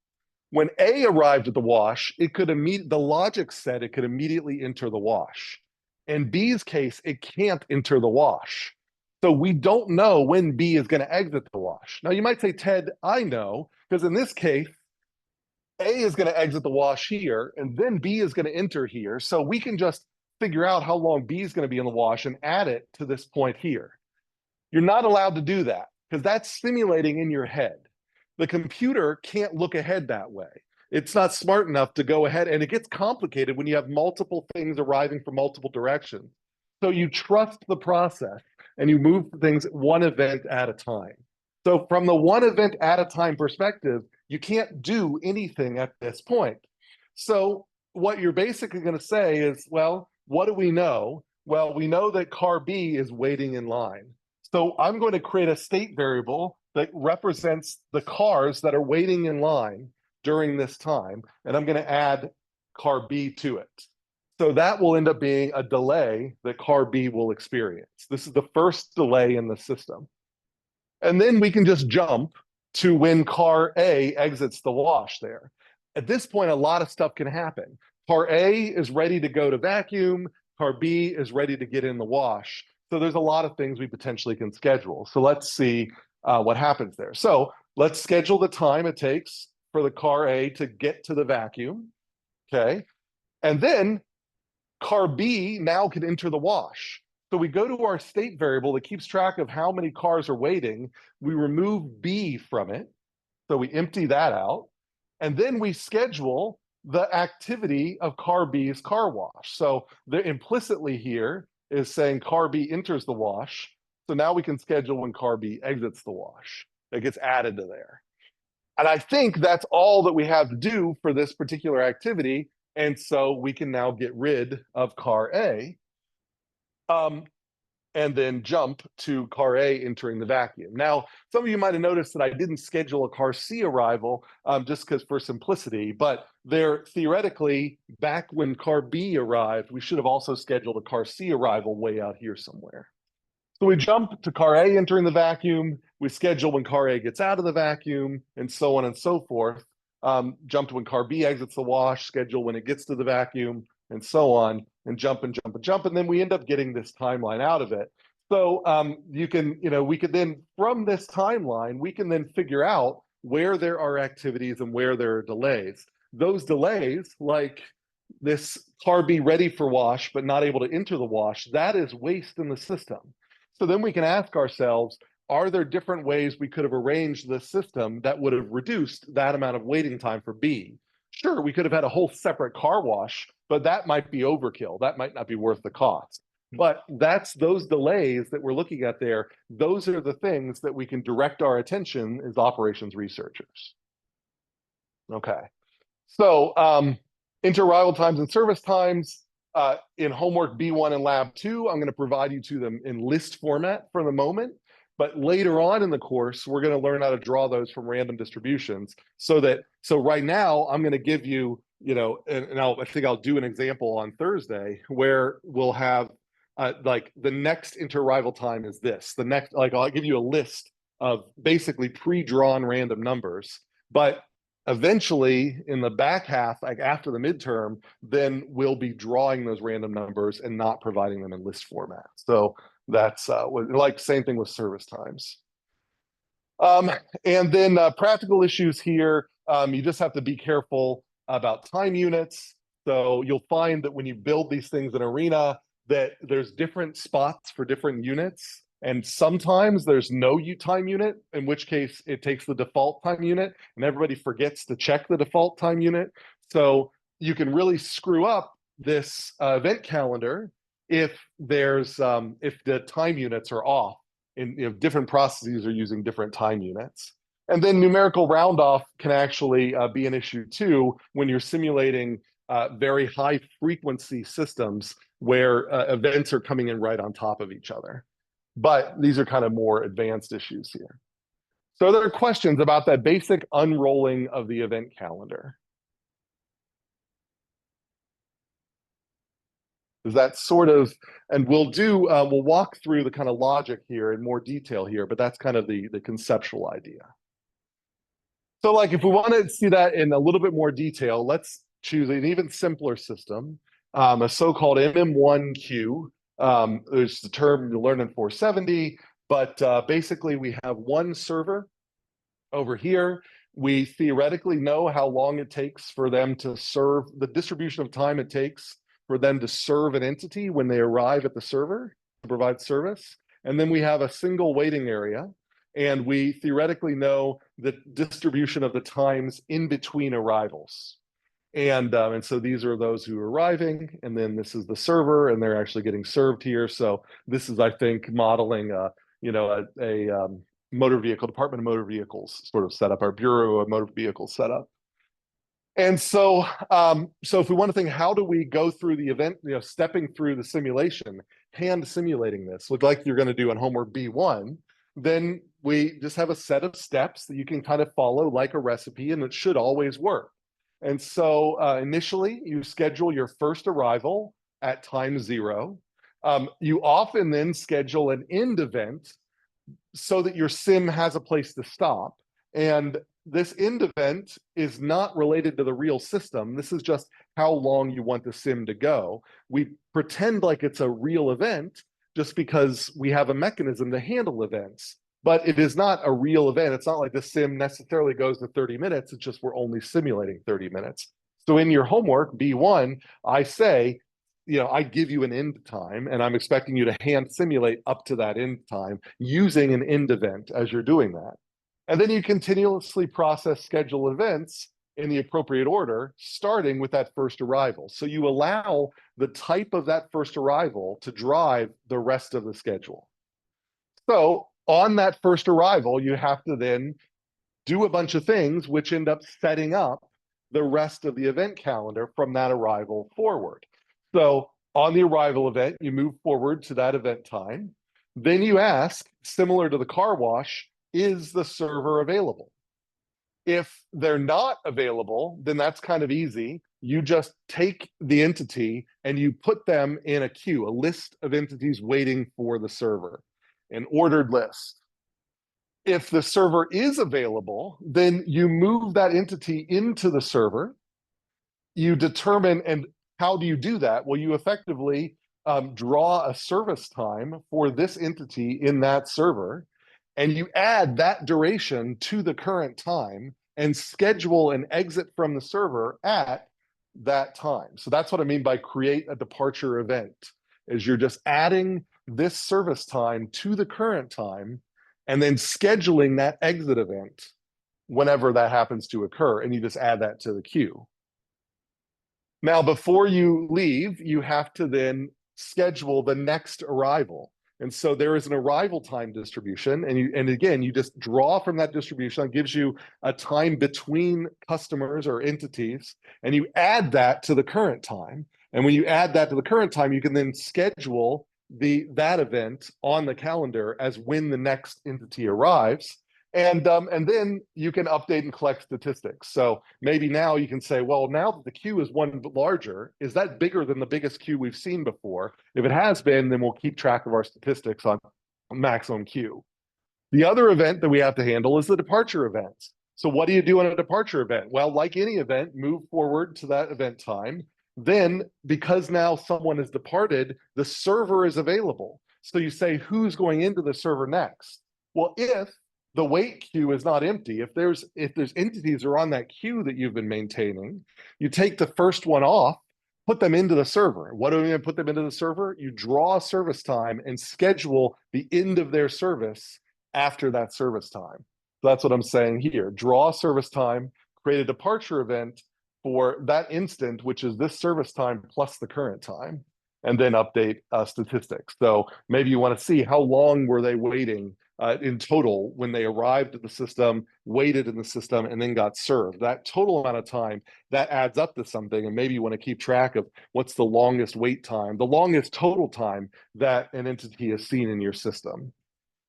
When A arrived at the wash, the logic said it could immediately enter the wash. In B's case, it can't enter the wash. So we don't know when B is going to exit the wash. Now, you might say, Ted, I know, because in this case, A is going to exit the wash here, and then B is going to enter here. So we can just figure out how long B is going to be in the wash and add it to this point here. You're not allowed to do that because that's simulating in your head. The computer can't look ahead that way. It's not smart enough to go ahead, and it gets complicated when you have multiple things arriving from multiple directions. So you trust the process and you move things one event at a time. So from the one event at a time perspective, you can't do anything at this point. So what you're basically going to say is, well, what do we know? Well, we know that car B is waiting in line. So I'm going to create a state variable that represents the cars that are waiting in line during this time, and I'm going to add car B to it. So that will end up being a delay that car B will experience. This is the first delay in the system. And then we can just jump to when car A exits the wash there. At this point, a lot of stuff can happen. Car A is ready to go to vacuum. Car B is ready to get in the wash. So there's a lot of things we potentially can schedule. So let's see what happens there. So let's schedule the time it takes for the car A to get to the vacuum, okay? And then car B now can enter the wash. So we go to our state variable that keeps track of how many cars are waiting. We remove B from it. So we empty that out. And then we schedule the activity of car B's car wash. So implicitly here is saying car B enters the wash. So now we can schedule when car B exits the wash. It gets added to there. And I think that's all that we have to do for this particular activity. And so we can now get rid of car A and then jump to car A entering the vacuum. Now, some of you might have noticed that I didn't schedule a car C arrival just because for simplicity, but there theoretically, back when car B arrived, we should have also scheduled a car C arrival way out here somewhere. So we jump to car A entering the vacuum, we schedule when car A gets out of the vacuum, and so on and so forth. Jump to when car B exits the wash, schedule when it gets to the vacuum, and so on, and jump and jump and jump. And then we end up getting this timeline out of it. So you can, we could then, from this timeline, we can then figure out where there are activities and where there are delays. Those delays, like this car be ready for wash, but not able to enter the wash, that is waste in the system. So then we can ask ourselves, are there different ways we could have arranged the system that would have reduced that amount of waiting time for B? Sure, we could have had a whole separate car wash, but that might be overkill. That might not be worth the cost. But that's those delays that we're looking at there. Those are the things that we can direct our attention as operations researchers. Okay. So inter-arrival times and service times in homework B1 and lab 2, I'm going to provide you to them in list format for the moment. But later on in the course, we're going to learn how to draw those from random distributions so right now, I'm going to give you, I think I'll do an example on Thursday where we'll have like the next inter-arrival time is this. The next, like I'll give you a list of basically pre-drawn random numbers, but eventually in the back half, like after the midterm, then we'll be drawing those random numbers and not providing them in list format. So that's like same thing with service times. And then practical issues here, you just have to be careful about time units. So you'll find that when you build these things in Arena, that there's different spots for different units. And sometimes there's no time unit, in which case it takes the default time unit and everybody forgets to check the default time unit. So you can really screw up this event calendar if the time units are off and different processes are using different time units. And then numerical round off can actually be an issue too when you're simulating very high frequency systems where events are coming in right on top of each other. But these are kind of more advanced issues here. So there are questions about that basic unrolling of the event calendar. Is that sort of, and we'll walk through the kind of logic here in more detail here, but that's kind of the conceptual idea. So like if we want to see that in a little bit more detail, let's choose an even simpler system, a so-called MM1Q. There's the term you learn in 470, but basically we have one server over here. We theoretically know how long it takes for them to serve, the distribution of time it takes for them to serve an entity when they arrive at the server to provide service. And then we have a single waiting area, and we theoretically know the distribution of the times in between arrivals. And so these are those who are arriving, and then this is the server, and they're actually getting served here. So this is, I think, modeling a motor vehicle, Department of Motor Vehicles sort of setup, our Bureau of Motor Vehicles setup. And so, so if we want to think, how do we go through the event, stepping through the simulation, hand simulating this, like you're going to do in homework B1, then we just have a set of steps that you can kind of follow like a recipe, and it should always work. And so initially, you schedule your first arrival at time 0. You often then schedule an end event so that your sim has a place to stop. And this end event is not related to the real system. This is just how long you want the sim to go. We pretend like it's a real event just because we have a mechanism to handle events. But it is not a real event. It's not like the sim necessarily goes to 30 minutes. It's just we're only simulating 30 minutes. So in your homework, B1, I say, I give you an end time, and I'm expecting you to hand simulate up to that end time using an end event as you're doing that. And then you continuously process schedule events in the appropriate order, starting with that first arrival. So you allow the type of that first arrival to drive the rest of the schedule. So on that first arrival, you have to then do a bunch of things which end up setting up the rest of the event calendar from that arrival forward. So on the arrival event, you move forward to that event time. Then you ask, similar to the car wash, is the server available? If they're not available, then that's kind of easy. You just take the entity and you put them in a queue, a list of entities waiting for the server, an ordered list. If the server is available, then you move that entity into the server. You determine, and how do you do that? Well, you effectively draw a service time for this entity in that server, and you add that duration to the current time and schedule an exit from the server at that time. So that's what I mean by create a departure event, is you're just adding this service time to the current time and then scheduling that exit event whenever that happens to occur, and you just add that to the queue. Now, before you leave, you have to then schedule the next arrival. And so there is an arrival time distribution, and again, you just draw from that distribution. It gives you a time between customers or entities, and you add that to the current time. And when you add that to the current time, you can then schedule that event on the calendar as when the next entity arrives. And then you can update and collect statistics. So maybe now you can say, well, now that the queue is one larger, is that bigger than the biggest queue we've seen before? If it has been, then we'll keep track of our statistics on maximum queue. The other event that we have to handle is the departure event. So what do you do on a departure event? Well, like any event, move forward to that event time. Then, because now someone has departed, the server is available. So you say, who's going into the server next? Well, if the wait queue is not empty, if there's entities are on that queue that you've been maintaining, you take the first one off, put them into the server. What do we mean put them into the server? You draw a service time and schedule the end of their service after that service time. So that's what I'm saying here. Draw a service time, create a departure event for that instant, which is this service time plus the current time, and then update statistics. So maybe you want to see how long were they waiting in total when they arrived at the system, waited in the system, and then got served. That total amount of time, that adds up to something, and maybe you want to keep track of what's the longest wait time, the longest total time that an entity has seen in your system.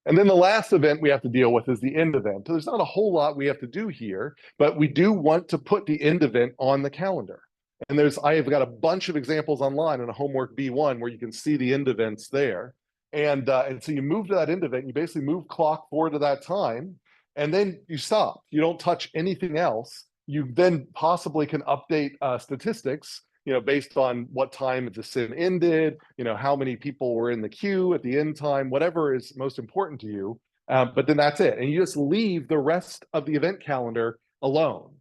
And then the last event we have to deal with is the end event. There's not a whole lot we have to do here, but we do want to put the end event on the calendar. And I have got a bunch of examples online in a homework B1 where you can see the end events there. And so you move to that end event, you basically move clock forward to that time, and then you stop. You don't touch anything else. You then possibly can update statistics, based on what time the sim ended, how many people were in the queue at the end time, whatever is most important to you. But then that's it. And you just leave the rest of the event calendar alone.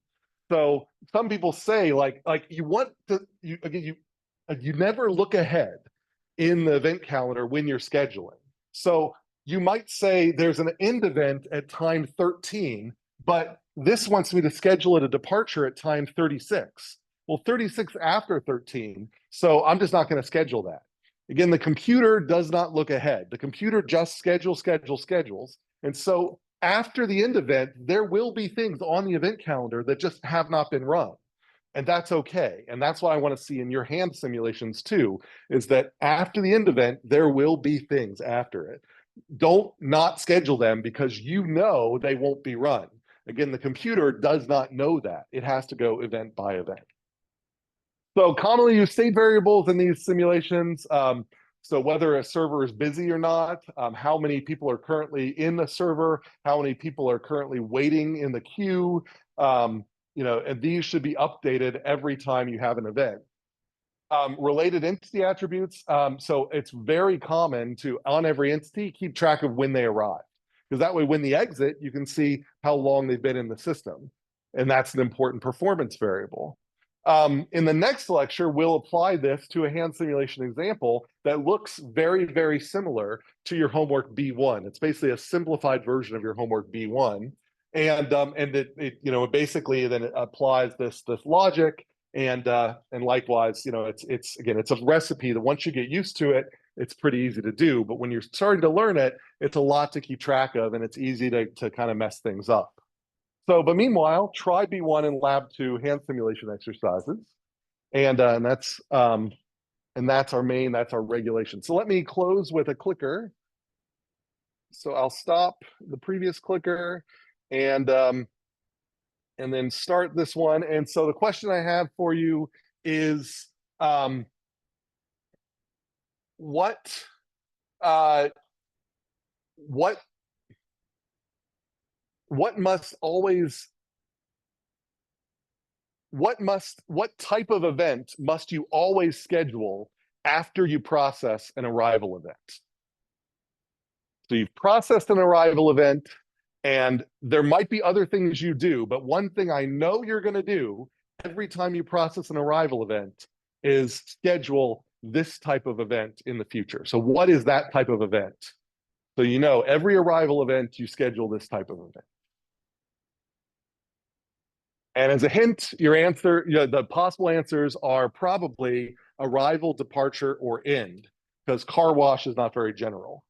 So some people say like you want to, you never look ahead in the event calendar when you're scheduling. So you might say there's an end event at time 13, but this wants me to schedule it a departure at time 36. Well, 36 after 13, so I'm just not going to schedule that. Again, the computer does not look ahead. The computer just schedules. And so after the end event, there will be things on the event calendar that just have not been run. And that's okay. And that's what I want to see in your hand simulations too, is that after the end event, there will be things after it. Don't not schedule them because you know they won't be run. Again, the computer does not know that. It has to go event by event. So commonly used state variables in these simulations. So whether a server is busy or not, how many people are currently in the server, how many people are currently waiting in the queue, and these should be updated every time you have an event. Related entity attributes. So it's very common to, on every entity, keep track of when they arrive. Because that way, when they exit, you can see how long they've been in the system. And that's an important performance variable. In the next lecture, we'll apply this to a hand simulation example that looks very, very similar to your homework B1. It's basically a simplified version of your homework B1. And it basically then it applies this logic, and likewise, it's a recipe that once you get used to it, it's pretty easy to do. But when you're starting to learn it, it's a lot to keep track of, and it's easy to kind of mess things up. So, but meanwhile, try B1 and Lab 2 hand simulation exercises, and that's our regulation. So let me close with a clicker. So I'll stop the previous clicker, and then start this one. And so the question I have for you is, what type of event must you always schedule after you process an arrival event. So you've processed an arrival event, and there might be other things you do, but one thing I know you're going to do every time you process an arrival event is schedule this type of event in the future. So what is that type of event? So you know every arrival event, you schedule this type of event. And as a hint, your answer, the possible answers are probably arrival, departure, or end, because car wash is not very general.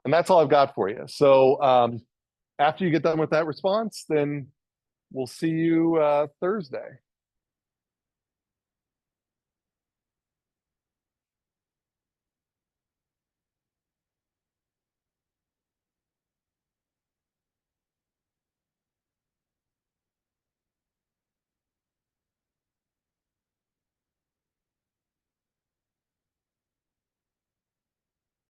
And that's all I've got for you. So after you get done with that response, then we'll see you Thursday.